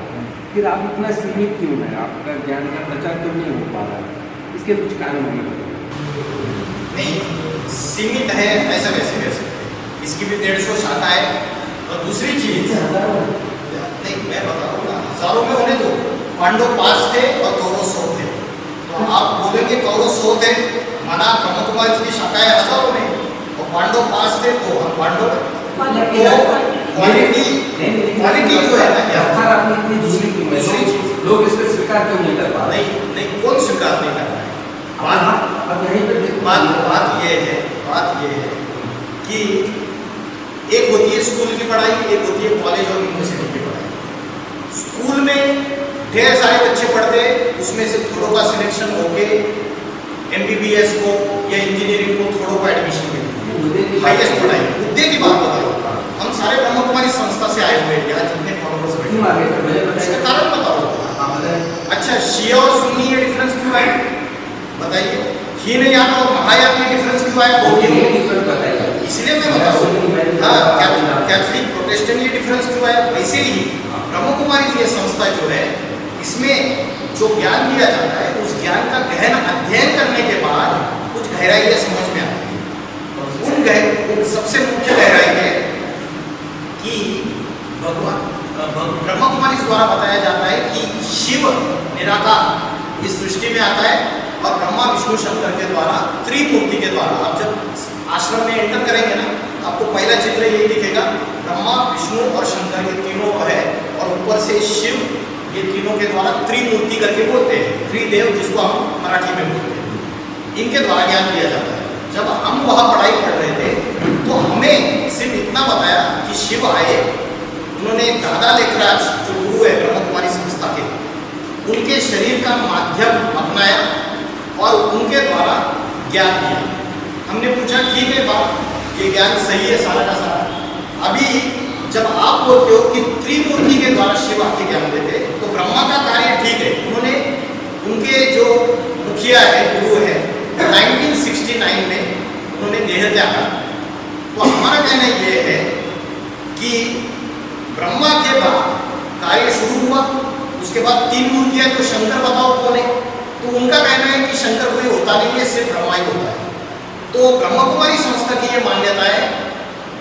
फिर आप इतना सीमित क्यों है? आपका ज्ञान का प्रचार क्यों नहीं हो पा रहा है? इसके कुछ कारण होंगे? नहीं, सीमित है ऐसा कैसे कह सकते? इसकी भी 150 शाखा है। और दूसरी चीज नहीं, मैं बता रहा हूँ ना, हजारों में होने दो। पांडव 5 थे और कौरव 100 थे, तो आप बोलेंगे कौरव 100 थे, माना ब्रह्म कुमारी की शाखाएं हजारों में, और पांडव 5 थे, तो हम पांडव क्वालिटी जो है ना, अपनी इतनी दूसरी क्यों है? लोग इसको स्वीकार क्यों नहीं कर पा रहे? नहीं, कौन स्वीकार नहीं कर रहा है? अब यहीं पे बात ये है कि एक होती है स्कूल की पढ़ाई, एक होती है कॉलेज और यूनिवर्सिटी की पढ़ाई। स्कूल में ढेर सारे बच्चे पढ़ते, उसमें से थोड़ों का सिलेक्शन होके MBBS को या इंजीनियरिंग को थोड़ों को एडमिशन मिलती है, हाईएस्ट पढ़ाई। मुद्दे की बात बताओ, हम सारे ब्रह्म कुमारी संस्था से आए हुए हैं, जितने फॉलोअर्स बैठे, इसका कारण बताओ। अच्छा, शिया और सुन्नी ये डिफरेंस क्यों है बताइए? हीनयान और महायान में डिफरेंस क्यों आया? इसलिए मैं बताऊँ, हाँ, कैथलिक प्रोटेस्टेंट ये डिफरेंस क्यों आया? वैसे ही ब्रह्म कुमारी ये संस्था जो है, इसमें जो ज्ञान दिया जाता है, उस ज्ञान का गहन अध्ययन करने के बाद कुछ गहराइयाँ समझ में आती है। उन सबसे मुख्य गहराई है कि भगवान ब्रह्म कुमारी द्वारा बताया जाता है कि शिव निराकार इस सृष्टि में आता है, और ब्रह्मा विष्णु शंकर के द्वारा, त्रिमूर्ति के द्वारा। आप जब आश्रम में एंटर करेंगे ना, आपको पहला चित्र यही दिखेगा, ब्रह्मा विष्णु और शंकर ये तीनों है, और ऊपर से शिव, ये तीनों के द्वारा त्रिमूर्ति करके बोलते हैं, त्रिदेव जिसको हम मराठी में बोलते हैं, इनके द्वारा ज्ञान दिया जाता है। जब हम वहाँ पढ़ाई पढ़ रहे थे तो हमें सिर्फ इतना बताया कि शिव आए, उन्होंने दादा लेखराज जो गुरु है ब्रह्म कुमारी संस्था के, उनके शरीर का माध्यम अपनाया और उनके द्वारा ज्ञान दिया। हमने पूछा ठीक है बात, ये ज्ञान सही है सारा का सारा। अभी जब आप बोलते हो कि त्रिमूर्ति के द्वारा शिव आपके ज्ञान देते, तो ब्रह्मा का कार्य ठीक है, उन्होंने उनके जो मुखिया है, गुरु है, 1969 में उन्होंने देह त्यागा। तो हमारा कहना ये है कि ब्रह्मा के बाद कार्य शुरू हुआ, उसके बाद 3 मूर्तियां, तो शंकर बताओ कौन है? तो उनका कहना है कि शंकर कोई होता नहीं है, सिर्फ ब्रह्मा ही होता है। तो ब्रह्मा कुमारी संस्था की ये मान्यता है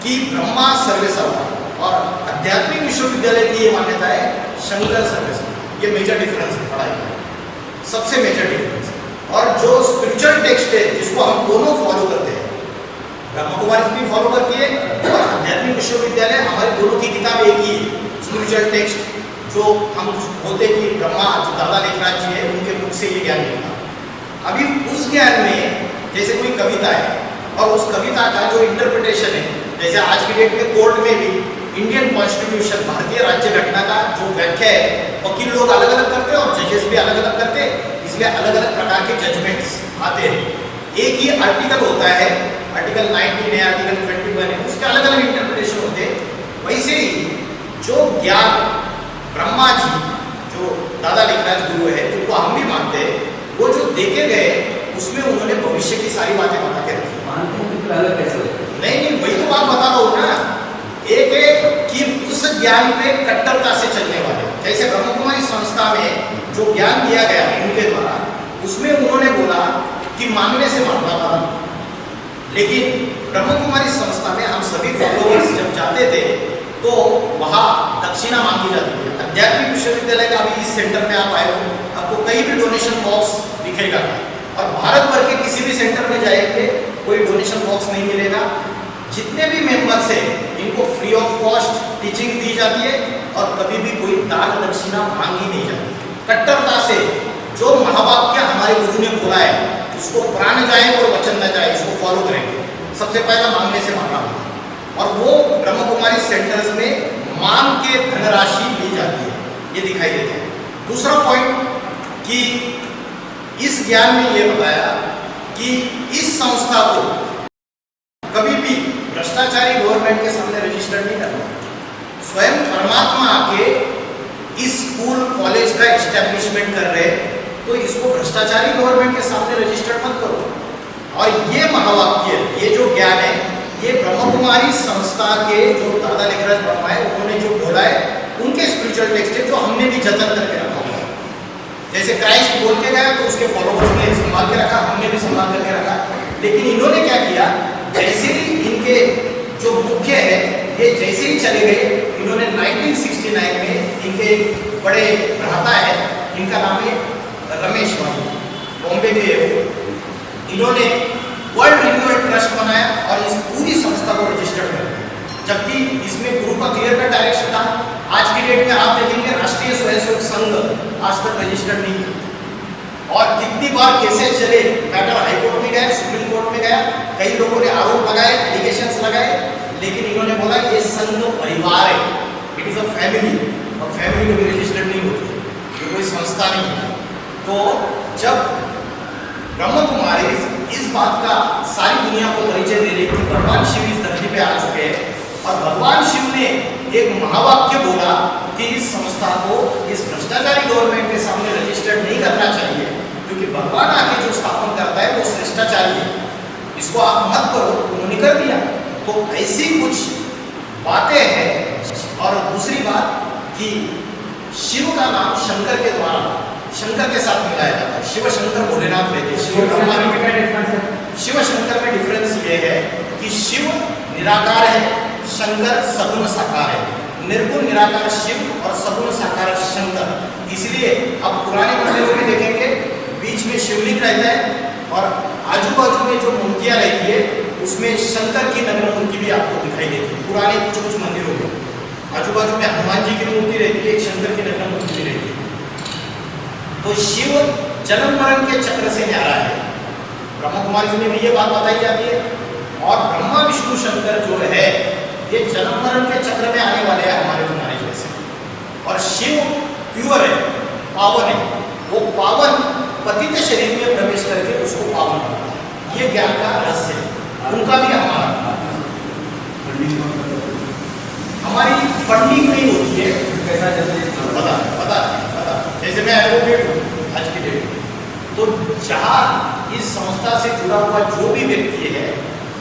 कि ब्रह्मा सर्वेसर्वा, और आध्यात्मिक विश्वविद्यालय की ये मान्यता है शंकर सर्वेसर्वा। ये मेजर डिफरेंस है पढ़ाई का, सबसे मेजर डिफरेंस। और जो स्पिरिचुअल टेक्स्ट है जिसको हम दोनों फॉलो करते हैं, ब्रह्मा कुमारी भी फॉलो करती है और आध्यात्मिक विश्वविद्यालय, हमारे दोनों की किताब एक ही है। स्पिरिचुअल टेक्स्ट जो हम बोलते हैं कि ब्रह्मा जो दादा लेखराज जी है, उनके मुख से ये ज्ञान मिलता। अभी उस ज्ञान में जैसे कोई कविता है और उस कविता का जो इंटरप्रिटेशन है, जैसे आज की डेट में कोर्ट में भी इंडियन कॉन्स्टिट्यूशन, भारतीय राज्य घटना का जो व्याख्या है, वकील लोग अलग अलग करते हैं और जजेस भी अलग अलग करते हैं, इसलिए अलग अलग प्रकार के जजमेंट्स आते हैं। एक ही आर्टिकल होता है, आर्टिकल 19 है, आर्टिकल 21 है, उसके अलग अलग इंटरप्रिटेशन होते हैं। वैसे ही जो ज्ञान ब्रह्मा जी, जो दादा लेखराज गुरु है, जिनको हम भी मानते हैं, वो जो देखे गए उसमें उन्होंने भविष्य की सारी बातें बता के रखी। मानते हैं तो अलग कैसे होता है? नहीं, वही तो बात बता रहा हूँ ना। एक है कि उस ज्ञान पे कट्टरता से चलने वाले, जैसे ब्रह्म कुमारी संस्था में जो ज्ञान दिया गया उनके द्वारा, उसमें उन्होंने बोला कि मांगने से मांगना था, लेकिन ब्रह्म कुमारी संस्था में हम सभी फॉलोअर्स जब जाते थे तो वहाँ दक्षिणा मांगी जाती थी। आध्यात्मिक विश्वविद्यालय का अभी इस सेंटर में आप आए हो, आपको कहीं भी डोनेशन बॉक्स दिखेगा, और भारत भर के किसी भी सेंटर में जाएंगे कोई डोनेशन बॉक्स नहीं मिलेगा। जितने भी मेंबर्स हैं इनको फ्री ऑफ कॉस्ट टीचिंग दी जाती है और कभी भी कोई दान दक्षिणा मांगी नहीं जाती। कट्टरता से जो महावाक्य हमारे गुरु ने बोला है उसको प्राण जाए और वचन न जाए, इसको फॉलो करेंगे। सबसे पहला मांगने से मांगना होगा, और वो ब्रह्म कुमारी सेंटर्स में मांग के धनराशि ली जाती है, ये दिखाई देता है। दूसरा पॉइंट कि इस ज्ञान में ये बताया कि इस संस्था को कभी भी भ्रष्टाचारी गवर्नमेंट के सामने रजिस्टर नहीं करना। स्वयं परमात्मा आके इस स्कूल कॉलेज का एस्टेब्लिशमेंट कर रहे, तो इसको भ्रष्टाचारी गवर्नमेंट के सामने रजिस्टर मत करो। और ये महावाक्य, ये जो ज्ञान है, ये ब्रह्म कुमारी संस्था के जो दादा लेखराज ब्रह्मा है, उन्होंने जो बोला है, उनके स्पिरिचुअल टेक्स्ट है, जो हमने भी जतन करके रखा हुआ है। जैसे क्राइस्ट बोल के गया तो उसके फॉलोवर्स ने संभाल के रखा, हमने भी संभाल करके रखा। लेकिन इन्होंने क्या किया, जैसे ही इनके जो मुख्य है ये जैसे ही चले गए, इन्होंने 1969 में इनके बड़े भ्राता है, इनका नाम है रमेश भाई, बॉम्बे के, इन्होंने वर्ल्ड रिन्यूअल ट्रस्ट बनाया और इस पूरी संस्था को रजिस्टर्ड कर दिया। जबकि इसमें गुरु का क्लियर का डायरेक्शन था। आज की डेट में आप देखेंगे राष्ट्रीय स्वयंसेवक संघ आज तक रजिस्टर्ड नहीं है। और कितनी बार केसेस चले, मैटर हाई कोर्ट में गया, सुप्रीम कोर्ट में गया, कई लोगों ने आरोप लगाए, एलिगेशंस लगाए, लेकिन इन्होंने बोला ये संघ परिवार है, इट इज अ फैमिली, और फैमिली कभी रजिस्टर्ड नहीं होती, ये कोई संस्था नहीं है। तो जब ब्रह्म कुमारी इस बात का सारी दुनिया को परिचय दे रही कि भगवान शिव इस धरती पे आ चुके हैं, और भगवान शिव ने एक महावाक्य बोला कि इस संस्था को इस भ्रष्टाचारी गवर्नमेंट के सामने रजिस्टर्ड नहीं करना चाहिए, क्योंकि भगवान आके जो स्थापन करता है वो भ्रष्टाचारी है, इसको आप मत करो, उन्होंने कर दिया। तो ऐसी कुछ बातें हैं। और दूसरी बात कि शिव का नाम शंकर के द्वारा, शंकर के साथ मिलाया जाता है। शिव शंकर भोलेनाथ रहते, शिव शंकर में डिफरेंस ये है कि शिव निराकार है, शंकर सगुण साकार है। निर्गुण निराकार शिव और सगुण साकार शंकर। इसलिए अब पुराने मंदिरों में देखेंगे बीच में शिवलिंग रहता है और आजू बाजू में जो मूर्तियां रहती है उसमें शंकर की नग्न मूर्ति भी आपको दिखाई देती है। पुराने कुछ कुछ मंदिरों में आजू बाजू में हनुमान जी की मूर्ति रहती है, एक शंकर की नग्न मूर्ति भी रहती है। तो शिव जन्म मरण के चक्र से न्यारा है। ब्रह्म कुमारी में भी ये बात बताई जाती है। और ब्रह्मा विष्णु शंकर जो है ये जन्म मरण के चक्र में आने वाले हैं हमारे तुम्हारे जैसे। और शिव प्योर है, पावन है, वो पावन पतित शरीर में प्रवेश करके उसको पावन करता है। ये ज्ञान का रहस्य है। उनका भी हमारा फंडिंग कौन करता है? हमारी फंडिंग नहीं होती है। कैसा जैसे बता जैसे मैं एडवोकेट हूँ आज की डेट में, तो जहाँ इस संस्था से जुड़ा हुआ जो भी व्यक्ति है,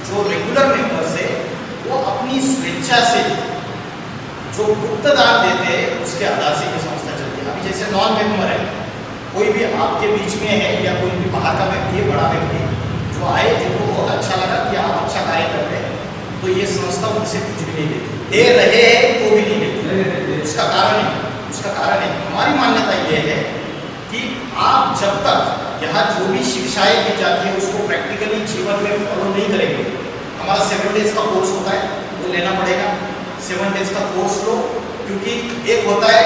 जो रेगुलर मेंबर्स है, वो अपनी स्वेच्छा से जो गुप्त दान देते हैं उसके आधार से ये संस्था चलती है। अभी जैसे नॉन मेंबर है, कोई भी आपके बीच में है या कोई भी बाहर का व्यक्ति है, बड़ा व्यक्ति जो आए, जिनको बहुत अच्छा लगा कि आप अच्छा कार्य कर रहे हैं, तो ये संस्था उनसे कुछ भी नहीं देती, दे रहे हैं तो भी नहीं देती। उसका कारण है हमारी मान्यता ये है कि आप जब तक यहाँ जो भी शिक्षाएं दी जाती है उसको प्रैक्टिकली जीवन में फॉलो नहीं करेंगे। हमारा 7 डेज का कोर्स होता है, वो लेना पड़ेगा। 7 डेज का कोर्स लो, क्योंकि एक होता है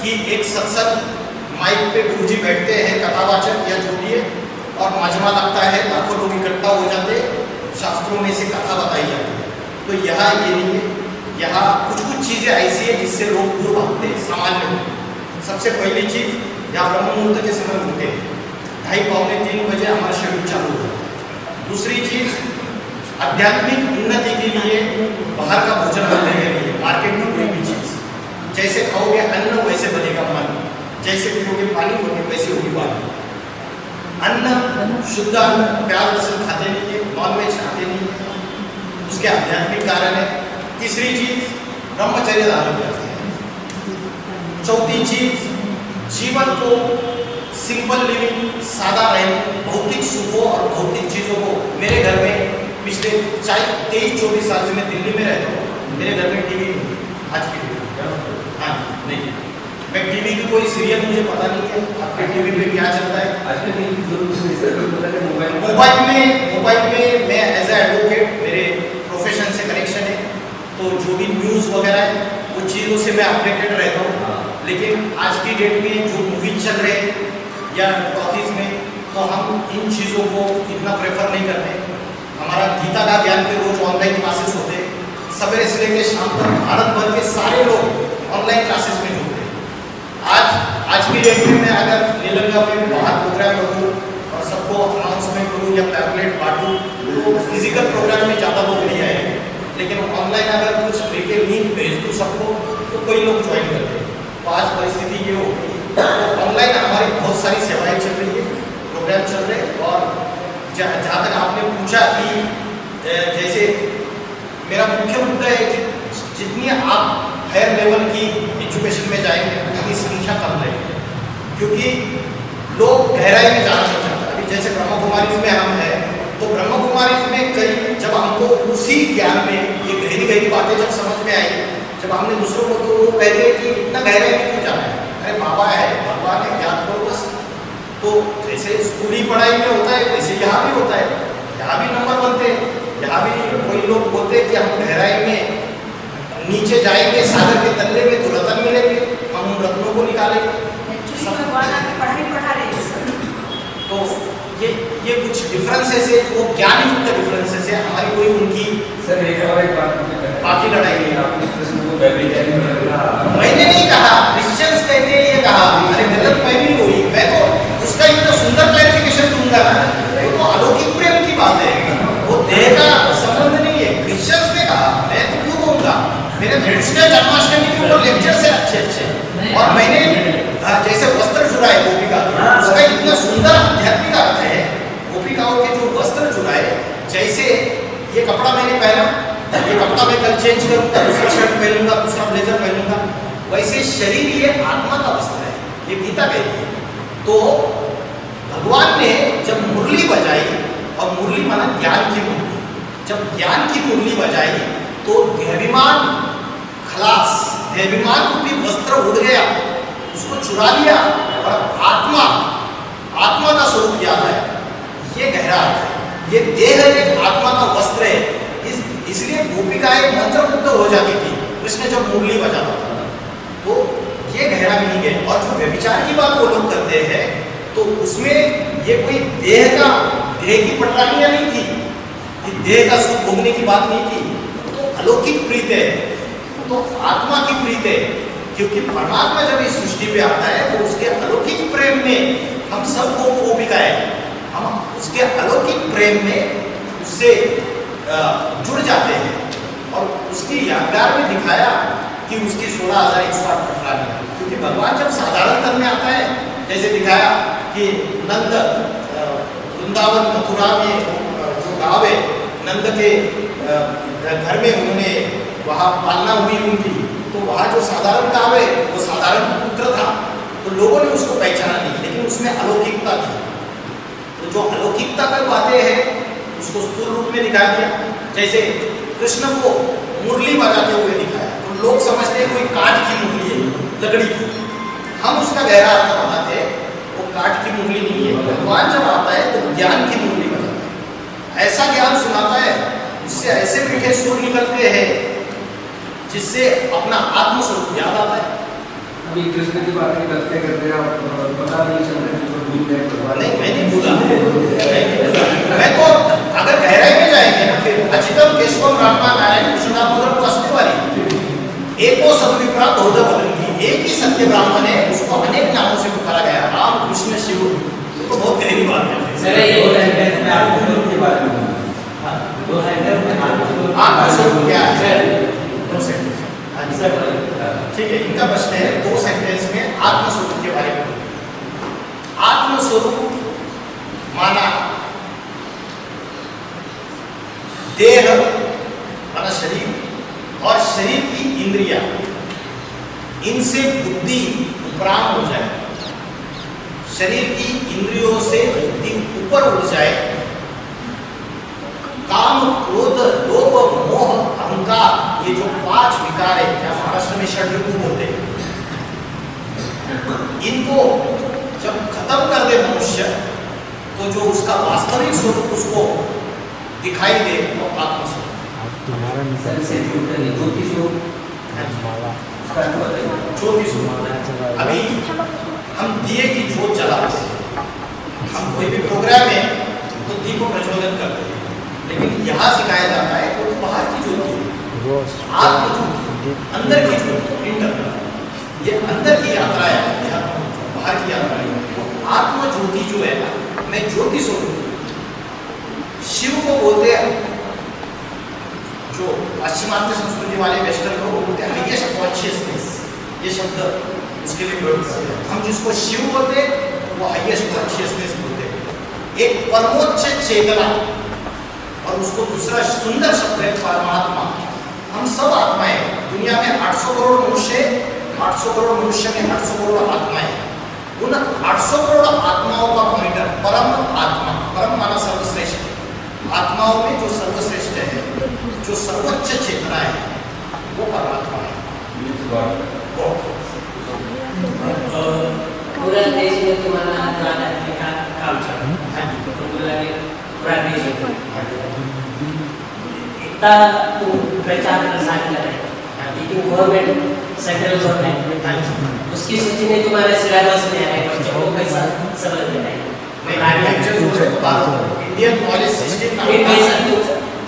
कि एक सत्संग माइक पे गुरुजी बैठते हैं, कथावाचक या जो भी है, और मजमा लगता है, लाखों लोग इकट्ठा हो जाते हैं, शास्त्रों में से कथा बताई जाती है। तो यहाँ ये नहीं है, यहाँ कुछ चीज़ें ऐसी है जिससे लोग दूर भागते हैं सामान्य लोग। सबसे पहली चीज़, यहाँ ब्रह्म मुहूर्त के समय उठते हैं, 2:30-3 बजे हमारा शेड्यूल चालू होता है। दूसरी चीज़, आध्यात्मिक उन्नति के लिए बाहर का भोजन करने के लिए मार्केट में कोई भी चीज़ जैसे खाओगे अन्न वैसे बनेगा मन, जैसे पियोगे पानी होगी वैसे होगी वाणी। अन्न शुद्ध अन्न, प्याज लहसुन खाते नहीं है, नॉनवेज खाते नहीं है, उसके आध्यात्मिक कारण है। तीसरी चीज, ब्रह्मचर्य धारण करते हैं। चौथी चीज, जीवन को सिंपल लिविंग, सादा रहने, भौतिक सुखों और भौतिक चीज़ों को। मेरे घर में पिछले 23-24 साल से मैं दिल्ली में रहता हूँ, मेरे घर में टीवी आज की हाँ नहीं, मैं टीवी की कोई सीरियल मुझे पता नहीं है, आपके टीवी पे क्या चलता है। आज के टीवी की जरूरत नहीं सर, मोबाइल में मैं एज ए एडवोकेट, मेरे प्रोफेशन से कनेक्शन है, तो जो भी न्यूज़ वगैरह है वो चीज़ों से मैं अपडेटेड रहता हूँ। लेकिन आज की डेट में जो मूवीज चल रहे हैं या टॉकीज में, तो हम इन चीज़ों को इतना प्रेफर नहीं करते। हमारा गीता का ज्ञान के रोज ऑनलाइन क्लासेस होते हैं, सवेरे से लेकर शाम तक भारत भर के सारे लोग ऑनलाइन क्लासेस में जुड़ते हैं। आज की डेट में मैं अगर नीलंगा में बाहर प्रोग्राम करूँ और सबको अनाउंसमेंट करूँ या पैम्पलेट बांटूँ, तो फिजिकल प्रोग्राम में ज़्यादा लोग नहीं आएंगे, लेकिन ऑनलाइन अगर कुछ लेके लिंक भेज दूँ सबको, तो कई लोग ज्वाइन करते हैं। तो आज परिस्थिति ये हो गई, तो ऑनलाइन हमारी बहुत सारी सेवाएं चल रही है, प्रोग्राम चल रहे हैं। और जहाँ तक आपने पूछा कि जैसे मेरा मुख्य मुद्दा है कि जितनी आप हायर लेवल की एजुकेशन में जाएंगे उनकी संख्या कम रहेगी, क्योंकि लोग गहराई में जाना नहीं चाहते। अभी जैसे ब्रह्म कुमारीज में हम हैं, तो ब्रह्म कुमारीज में कई जब हमको उसी ज्ञान में ये गहरी गहरी बातें जब समझ में आई, जब हमने दूसरों को, तो वो कहते हैं कि इतना गहराई में क्यों जाना है, अरे बाबा है, भगवान है, याद करो बस। तो जैसे स्कूली पढ़ाई में होता है वैसे यहाँ भी होता है, यहाँ भी नंबर बनते हैं। यहाँ भी कोई लोग बोलते हैं कि हम गहराई में नीचे जाएंगे सागर के तल्ले में तो रत्न मिलेंगे, हम उन रत्नों को निकालेंगे। भगवान आके पढ़ाई पढ़ा रहे हैं सर। तो ये कुछ डिफरेंसेस है, वो ज्ञान युक्त डिफरेंसेस है, हमारी कोई उनकी सर एक बात बाकी लड़ाई नहीं है। आपने प्रश्न को वेजिटेरियन में कहा, मैंने नहीं कहा, क्रिश्चियंस कहते हैं ये कहा, अरे गलत मैं भी हुई, मैं तो उसका इतना सुंदर क्लैरिफिकेशन दूंगा ना, वो तो अलौकिक प्रेम की बात है, वो देह का संबंध नहीं है। क्रिश्चियंस ने कहा, मैं तो क्यों कहूँगा, मेरे फ्रेंड्स ने जन्माष्टमी के ऊपर लेक्चर से अच्छे, और मैंने जैसे वस्त्र जुड़ाए गोपिका, उसका इतना सुंदर आध्यात्मिक अर्थ है। गोपिकाओं के जो वस्त्र जुड़ाए, जैसे ये कपड़ा मैंने पहना, ये कपड़ा मैं कल चेंज करूँगा, दूसरा शर्ट पहनूंगा, दूसरा ब्लेजर पहनूंगा, वैसे शरीर ये आत्मा का वस्त्र है, ये गीता कहती है। तो भगवान ने जब मुरली बजाई, और मुरली माना ज्ञान की मुरली, जब ज्ञान की मुरली बजाई तो देहाभिमान खलास, देहाभिमान रूपी वस्त्र उड़ गया, उसको चुरा लिया, और आत्मा का स्वरूप याद है। ये गहरा अर्थ है, ये देह एक आत्मा का वस्त्र है। इसलिए गोपिकाएं मंत्रमुग्ध हो जाती थी कृष्ण जब मुरली बजाता था, तो ये गहरा मीनिंग है। और जो व्यभिचार की बात वो लोग करते हैं, तो उसमें ये कोई देह की पटरानियां नहीं थी, कि देह का सुख भोगने की बात नहीं थी, तो अलौकिक प्रीत है, तो आत्मा की प्रीत है। क्योंकि परमात्मा जब इस सृष्टि पे आता है, तो उसके अलौकिक प्रेम में हम सब गोपिकाएं, हम उसके अलौकिक प्रेम में उससे जुड़ जाते हैं। और उसकी यादगार में दिखाया कि उसकी 16,108 पटरानियाँ, क्योंकि भगवान जब साधारण तन में आता है, जैसे दिखाया कि नंद वृंदावन मथुरा में जो गाँव है, नंद के घर में उन्होंने वहाँ पालना हुई उनकी, तो वहाँ जो साधारण गाँव है वो साधारण पुत्र था, तो लोगों ने उसको पहचाना नहीं, लेकिन उसमें अलौकिकता थी। तो जो अलौकिकता कर पाते हैं उसको स्थूल रूप में दिखा दिया। जैसे कृष्ण को मुरली बजाते हुए दिखाया, तो लोग समझते हैं कोई काठ की मुरली है, लकड़ी की। हम उसका गहरा अर्थ बताते हैं वो काठ की मुरली नहीं है। भगवान जब आता है तो ज्ञान की मुरली बजाता है, ऐसा ज्ञान सुनाता है, उससे ऐसे मीठे सुर निकलते हैं जिससे अपना आत्मस्वरूप याद आता है। अभी कृष्ण की बातें करते करते आप पता नहीं चल रहा है तो भूल गए। नहीं, मैं नहीं भूला, मैं तो अगर गहराई में जाएंगे ना, फिर अचितम केशवम रामा नारायण कृष्णापदम वस्तु वाली एको सद्विप्रा बहुधा बदलती, एक ही सत्य ब्राह्मण है, उसको अनेक नामों से पुकारा गया, राम कृष्ण शिव। तो बहुत गहरी बात है। सर ये दो सेंटेंस में आपको स्वरूप के बारे में, हाँ दो सेंटेंस में आत्मस्वरूप क्या है? दो सेंटेंस सर ठीक है, इनका प्रश्न है 2 सेंटेंस में आत्मस्वरूप के बारे में। आत्मस्वरूप माना देह माना शरीर और शरीर की इंद्रियां, इनसे बुद्धि उपराम हो जाए, शरीर की इंद्रियों से बुद्धि ऊपर उठ जाए, काम क्रोध लोभ मोह अहंकार, ये जो 5 विकार है, क्या महाराष्ट्र में षड्रिपु बोलते हैं, इनको जब खत्म कर दे मनुष्य, तो जो उसका वास्तविक स्वरूप उसको दिखाई दे वो आत्मस्वरूप। सर से ज्योति स्वरूप, ज्योति स्वरूप। अभी हम दिए की ज्योत जलाते हैं, हम कोई भी प्रोग्राम है तो दीप को प्रज्वलन करते हैं, लेकिन यहाँ सिखाया जाता है वो बाहर की ज्योति है, आत्म ज्योति, अंदर की ज्योति, इंटरनल। ये अंदर की यात्रा है, बाहर की यात्रा है। आत्म ज्योति जो है ना, मैं ज्योति स्वरूप, शिव को बोलते हैं, जो पाश्चिमात्य संस्कृति वाले वेस्टर्न लोग बोलते हैं हाईएस्ट कॉन्शियसनेस, ये शब्द उसके लिए प्रयोग करते हैं। हम जिसको शिव बोलते हैं वो हाईएस्ट कॉन्शियसनेस बोलते हैं, एक परमोच्च चेतना, और उसको दूसरा सुंदर शब्द है परमात्मा। हम सब आत्माएं, दुनिया में 800 करोड़ मनुष्य, 800 करोड़ मनुष्य में 800 करोड़ आत्माएं, उन 800 करोड़ आत्माओं का पॉइंटर परम आत्मा, परम माना सर्वश्रेष्ठ, आत्माओं में जो सर्वश्रेष्ठ है, जो सर्वोच्च चेतना है, वो परमात्मा है। पूरा देश में तुम्हारा आध्यात्मिक का काम चल रहा है, तो पूरा देश इतना प्रचार प्रसार कर रहे हैं, लेकिन गवर्नमेंट, सेंट्रल गवर्नमेंट उसकी सूची में तुम्हारे सिलेबस में है, बच्चों को कैसा समझ में आएगा? इंडियन कॉलेज सिस्टम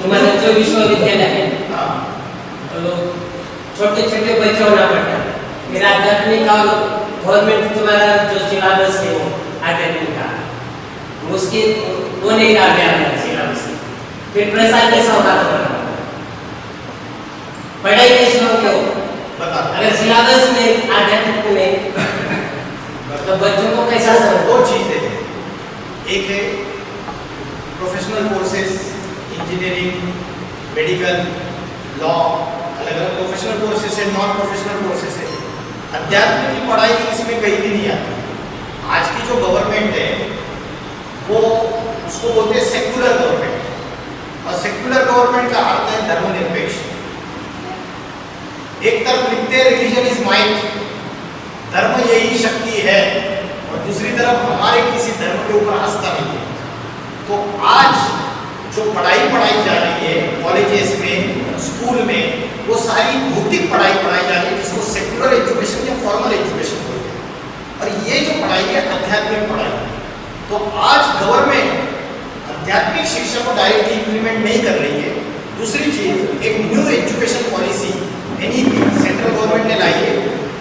तुम्हारा जो विश्वविद्यालय है, तो छोटे छोटे बच्चे होना पड़ता है, फिर आध्यात्मिक और गवर्नमेंट तुम्हारा जो सिलेबस है वो आध्यात्मिक का, उसके वो नहीं डाल दिया सिलेबस, फिर प्रसार कैसा होगा? पढ़ाई कैसे होगी? अगर सिलेबस में आध्यात्मिक में तो बच्चों को कैसा समझ? 2 चीजें हैं, एक है professional courses, engineering, medical, law, अलग अलग प्रोफेशनल कोर्सेज है, नॉन प्रोफेशनल कोर्सेज है। अध्यात्म की पढ़ाई इसमें कहीं भी नहीं आती। आज की जो गवर्नमेंट है वो उसको बोलते हैं सेक्युलर गवर्नमेंट, और सेक्युलर गवर्नमेंट का अर्थ है धर्मनिरपेक्ष। एक तरफ लिखते हैं रिलीजन इज माइट, धर्म यही शक्ति है, और दूसरी तरफ हमारे किसी धर्म के ऊपर आस्था नहीं है। तो आज जो पढ़ाई पढ़ाई जा रही है कॉलेजेस में, स्कूल में, वो सारी भौतिक पढ़ाई पढ़ाई जा रही है, जिसको सेक्युलर एजुकेशन या फॉर्मल एजुकेशन बोलते हैं, और ये जो पढ़ाई है आध्यात्मिक पढ़ाई है। तो आज गवर्नमेंट आध्यात्मिक शिक्षा को डायरेक्टली इंप्लीमेंट नहीं कर रही है। दूसरी चीज, एक new education policy NEP central government ने लाई है।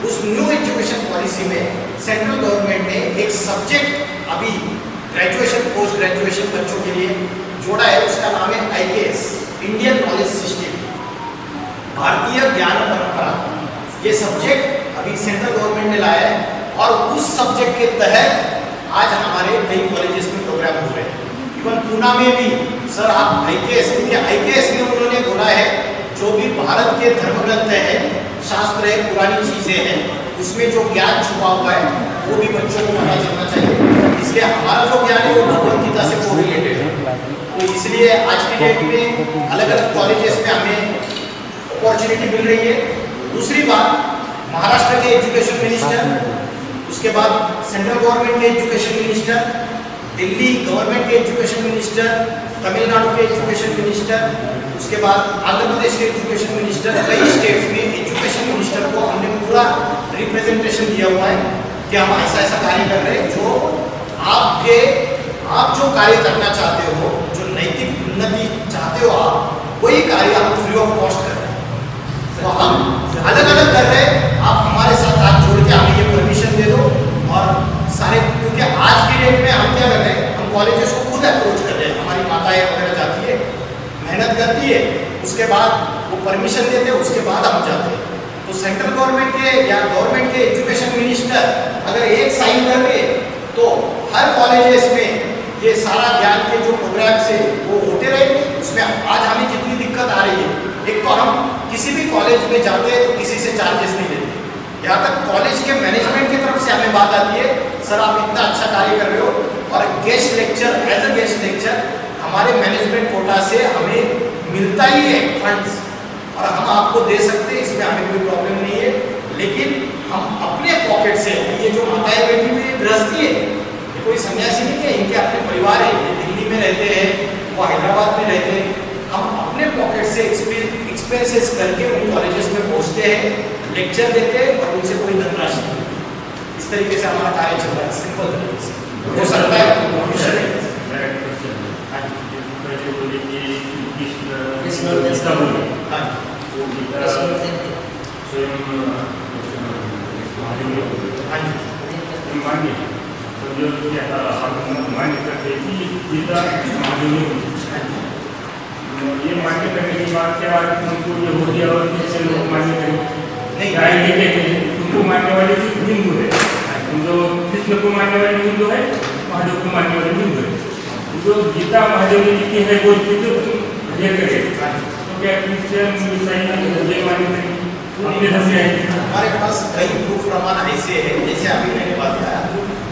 उस न्यू एजुकेशन पॉलिसी में सेंट्रल गवर्नमेंट ने एक सब्जेक्ट अभी ग्रेजुएशन पोस्ट ग्रेजुएशन बच्चों के लिए जोड़ा है, उसका नाम है IKS, इंडियन नॉलेज सिस्टम, भारतीय ज्ञान परंपरा, ये सब्जेक्ट अभी सेंट्रल गवर्नमेंट ने लाया है और उस सब्जेक्ट के तहत आज हमारे कई कॉलेजेस में प्रोग्राम हो रहे हैं। इवन पूना में भी सर आप IKS में उन्होंने बोला है जो भी भारत के धर्म ग्रंथ है, शास्त्र है, पुरानी चीजें हैं, उसमें जो ज्ञान छुपा हुआ है वो भी बच्चों को पता चलना चाहिए। इसलिए हमारा जो ज्ञान है वो भगवद गीता से कोरिलेटेड है। तो इसलिए आज की डेट में अलग अलग कॉलेजेस में हमें अपॉर्चुनिटी मिल रही है। दूसरी बात, महाराष्ट्र के एजुकेशन मिनिस्टर, उसके बाद सेंट्रल गवर्नमेंट के एजुकेशन मिनिस्टर, दिल्ली गवर्नमेंट के एजुकेशन मिनिस्टर, तमिलनाडु के एजुकेशन मिनिस्टर, उसके बाद आंध्र प्रदेश के एजुकेशन मिनिस्टर, कई स्टेट्स में एजुकेशन मिनिस्टर को हमने पूरा रिप्रेजेंटेशन दिया हुआ है कि हम ऐसा ऐसा कार्य कर रहे हैं जो आप जो कार्य करना चाहते हो, जो नैतिक उन्नति चाहते हो आप, वही कार्य हम फ्री ऑफ कॉस्ट कर रहे हैं। तो हम अलग अलग कर रहे हैं, आप हमारे साथ हाथ जोड़ के हमें ये परमिशन दे दो और सारे, क्योंकि आज की डेट में हम क्या कर रहे हैं, हम कॉलेजेस को खुद अप्रोच कर रहे हैं। हमारी माताएं वगैरह जाती है, मेहनत करती है, उसके बाद वो परमिशन देते हैं, उसके बाद हम जाते हैं। तो सेंट्रल गवर्नमेंट के या गवर्नमेंट के एजुकेशन मिनिस्टर अगर एक साइन कर दे तो हर कॉलेजेस में ये सारा ज्ञान के जो प्रोग्राम्स है वो होते रहेंगे। उसमें आज हमें जितनी दिक्कत आ रही है, एक तो हम किसी भी कॉलेज में जाते हैं तो किसी से चार्जेस नहीं लेते, यहाँ तक कॉलेज के मैनेजमेंट की तरफ से हमें बात आती है, सर आप इतना अच्छा कार्य कर रहे हो और guest lecture, as a guest lecture हमारे मैनेजमेंट कोटा से हमें मिलता ही है फंड्स और हम आपको दे सकते हैं, इसमें हमें कोई प्रॉब्लम नहीं है। लेकिन हम अपने पॉकेट से, ये जो माताएं बैठी हुई गृहस्थी है, ये कोई सन्यासी नहीं है, इनके अपने परिवार है, ये दिल्ली में रहते हैं, वो हैदराबाद में रहते हैं, हम अपने पॉकेट से एक्सपेंसेस करके उन कॉलेजेस में पहुंचते हैं, लेक्चर देते हैं और उनसे कोई धनराशि नहीं। इस तरीके से हमारा कार्य चल रहा है, सिंपल तरीके से हो सकता है। ये मान्य करने के बाद क्या तुमको ये हो गया और कैसे लोग मान्य करेंगे? नहीं गाय लेके तुमको मानने वाले हिंदू है, तुम जो कृष्ण को मानने वाले हिंदू है, महादेव को मानने वाले हिंदू है। जो गीता महादेव ने लिखी है वो तुम ये करे तो क्या क्रिश्चियन ईसाई ये मान्य करेंगे? हमारे पास कई प्रूफ प्रमाण ऐसे हैं, जैसे अभी मैंने बताया,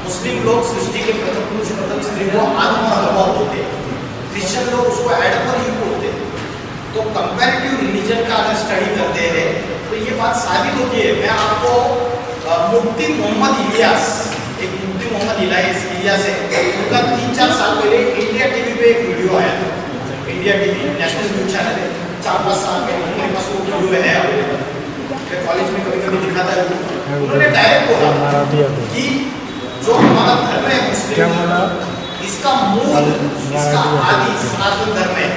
मुस्लिम लोग सृष्टि के प्रथम स्त्री को आदम और हव्वा बोलते हैं, क्रिश्चियन लोग उसको एडम और ईव बोलते हैं। तो कंपैरेटिव रिलीजन का अगर स्टडी करते हैं तो ये बात साबित होती है। मैं आपको मुफ्ती मोहम्मद इलियास, एक मुफ्ती मोहम्मद इलियास है, उनका 3-4 साल पहले इंडिया टीवी पे एक वीडियो आया था, India TV national news channel है, 4-5 साल पहले मेरे पास वो वीडियो है, मैं कॉलेज में कभी कभी दिखाता है। उन्होंने डायरेक्ट बोला कि जो हमारा धर्म है मुस्लिम, इसका मूल, इसका आदि सनातन धर्म है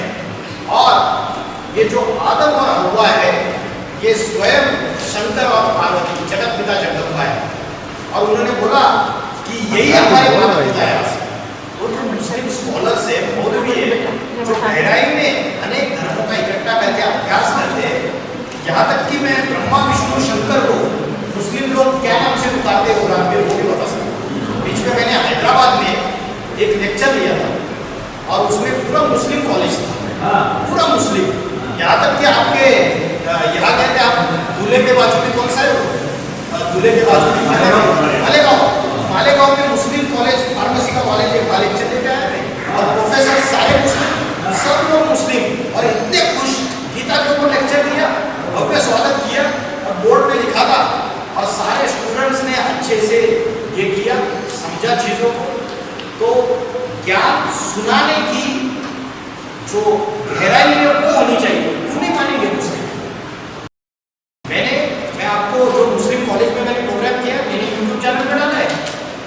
और ये जो आदम और हव्वा है ये स्वयं शंकर और पार्वती जगत पिता जगदम्बा है। और उन्होंने बोला कि यही हमारे माता पिता है। वो जो मुस्लिम स्कॉलर्स है, मौलवी है, जो गहराई में अनेक धर्मों का इकट्ठा करके अभ्यास करते हैं, यहाँ तक कि मैं ब्रह्मा विष्णु शंकर को मुस्लिम लोग क्या नाम से पुकारते हो रहा है वो भी बता सकता। बीच में मैंने हैदराबाद में एक लेक्चर लिया था और उसमें पूरा मुस्लिम कॉलेज था, पूरा मुस्लिम, यहाँ तक कि आपके यहाँ कहते हैं आप दूल्हे के बाजू में कौन सा है, दूल्हे के बाजू में मालेगांव में मुस्लिम कॉलेज, फार्मेसी का कॉलेज है, लेक्चर देते हैं और प्रोफेसर सारे मुस्लिम, सब लोग मुस्लिम और इतने खुश, गीता के ऊपर लेक्चर दिया, भव्य स्वागत किया और बोर्ड में लिखा था और सारे स्टूडेंट्स ने अच्छे से ये किया, समझा चीजों को। तो ज्ञान सुनाने की जो गहराई है वो होनी चाहिए, क्यों नहीं मानेंगे मुस्लिम। मैं आपको जो मुस्लिम कॉलेज में मैंने प्रोग्राम किया, मैंने यूट्यूब चैनल पर डाला है,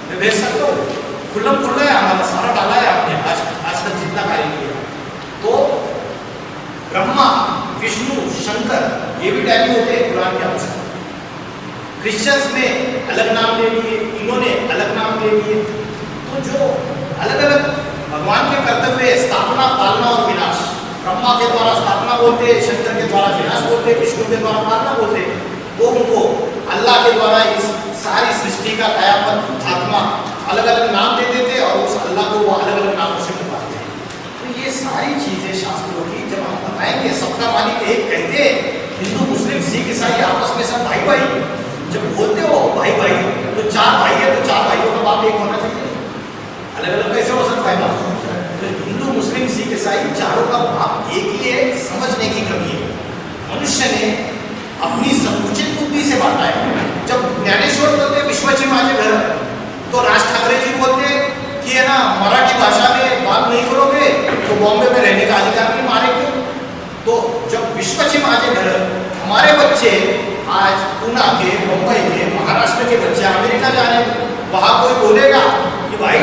मैं भेज सकता हूँ, खुल्लम खुल्ला है हमारा, सारा डाला है आपने आज तक जितना कार्य किया। तो ब्रह्मा विष्णु शंकर ये भी टैली होते हैं कुरान के अनुसार। क्रिश्चियंस में अलग नाम ले लिए, इन्होंने अलग नाम ले लिए। तो जो अलग अलग भगवान के कर्तव्य है, स्थापना, पालना और विनाश, ब्रह्मा के द्वारा स्थापना बोलते, शंकर के द्वारा विनाश बोलते, विष्णु के द्वारा मारना बोलते, वो उनको अल्लाह के द्वारा इस सारी सृष्टि का कयामत आत्मा अलग अलग नाम दे देते और उस अल्लाह को वो अलग अलग नामों से पुकारते हैं। तो ये सारी चीजें शास्त्रों की जब हम बताएंगे, सबका मालिक एक कहते हैं, हिंदू मुस्लिम सिख ईसाई आपस में सब भाई भाई जब बोलते हो भाई भाई, तो चार भाई है तो चार भाइयों का बाप एक होना चाहिए, अलग अलग कैसे हो सकता है बाप? तो हिंदू मुस्लिम सिख ईसाई चारों का बाप एक ही है, समझने की कमी है। मनुष्य ने अपनी संकुचित बुद्धि से बांटा है। जब ज्ञानेश्वर बोलते विश्वची माझे घर, तो राज ठाकरे जी बोलते कि है ना मराठी भाषा में बात नहीं करोगे तो बॉम्बे में रहने का अधिकार नहीं, मारेंगे। तो जब विश्वची माझे घर, हमारे बच्चे आज पूना के, मुंबई के, महाराष्ट्र के बच्चे अमेरिका जा रहे हैं, वहाँ कोई बोलेगा कि भाई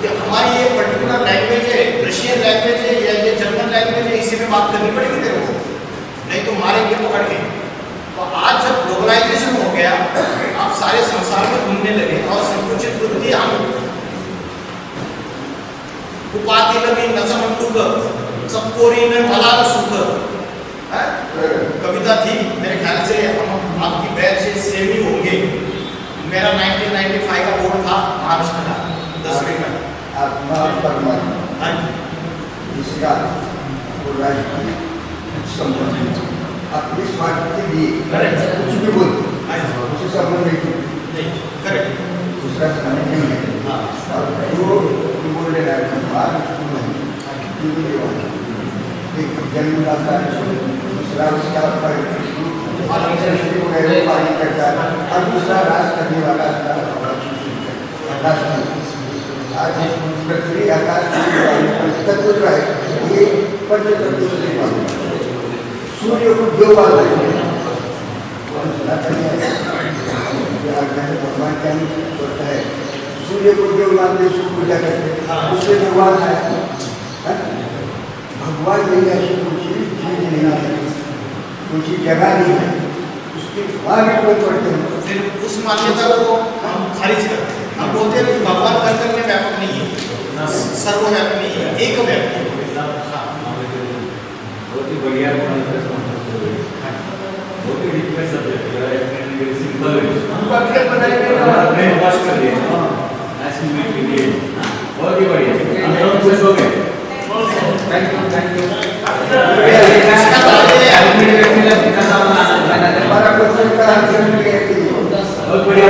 कि हमारी ये पर्टिकुलर लैंग्वेज है, रशियन लैंग्वेज है या ये जर्मन लैंग्वेज है, इसी में बात करनी पड़ेगी तेरे को, नहीं तो मारेंगे पकड़ के। तो आज जब ग्लोबलाइजेशन हो गया, आप सारे संसार में घूमने लगे और संकुचित बुद्धि उपाधि लगी नसमंडुक सबकोरी में भला न सुख, कविता थी, मेरे ख्याल से हम आपकी बैच से सेम ही होंगे। मेरा 1995 का बोर्ड था महाराष्ट्र का 10वीं का। आत्मा परमात्मा इसका संबंध अपने स्वार्थ के लिए कुछ भी बोलते उससे संबंध नहीं करेक्ट, दूसरा संबंध नहीं है। और जो बोल रहे हैं भगवान एक जन्मदाता दूसरा उसका पालन करता है और दूसरा राज करने वाला आज पृथ्वी आकाश तत्व जो है ये पंच तत्व से सूर्य को दो बार भगवान क्या होता है, सूर्य को जो मानते उसको पूजा करते हैं, उससे भगवान है। भगवान नहीं है, कुछ चीज नहीं है, कुछ जगह नहीं है, उसके बाद कोई पढ़ते हैं। फिर उस मान्यता को हम खारिज करते हैं। हम बोलते हैं कि भगवान घर में व्यापक नहीं है, सर्वव्यापी नहीं है, एक व्यापी है। बहुत ही बढ़िया, बहुत ही डीप में सब्जेक्ट है, सिंपल है, ब्रेन वॉश कर दिया एस्टिमेट के लिए, बहुत ही बढ़िया। हम लोग खुश हो गए, थैंक यू थैंक यू। हमारा क्वेश्चन का आंसर मिल गया कि बहुत बढ़िया।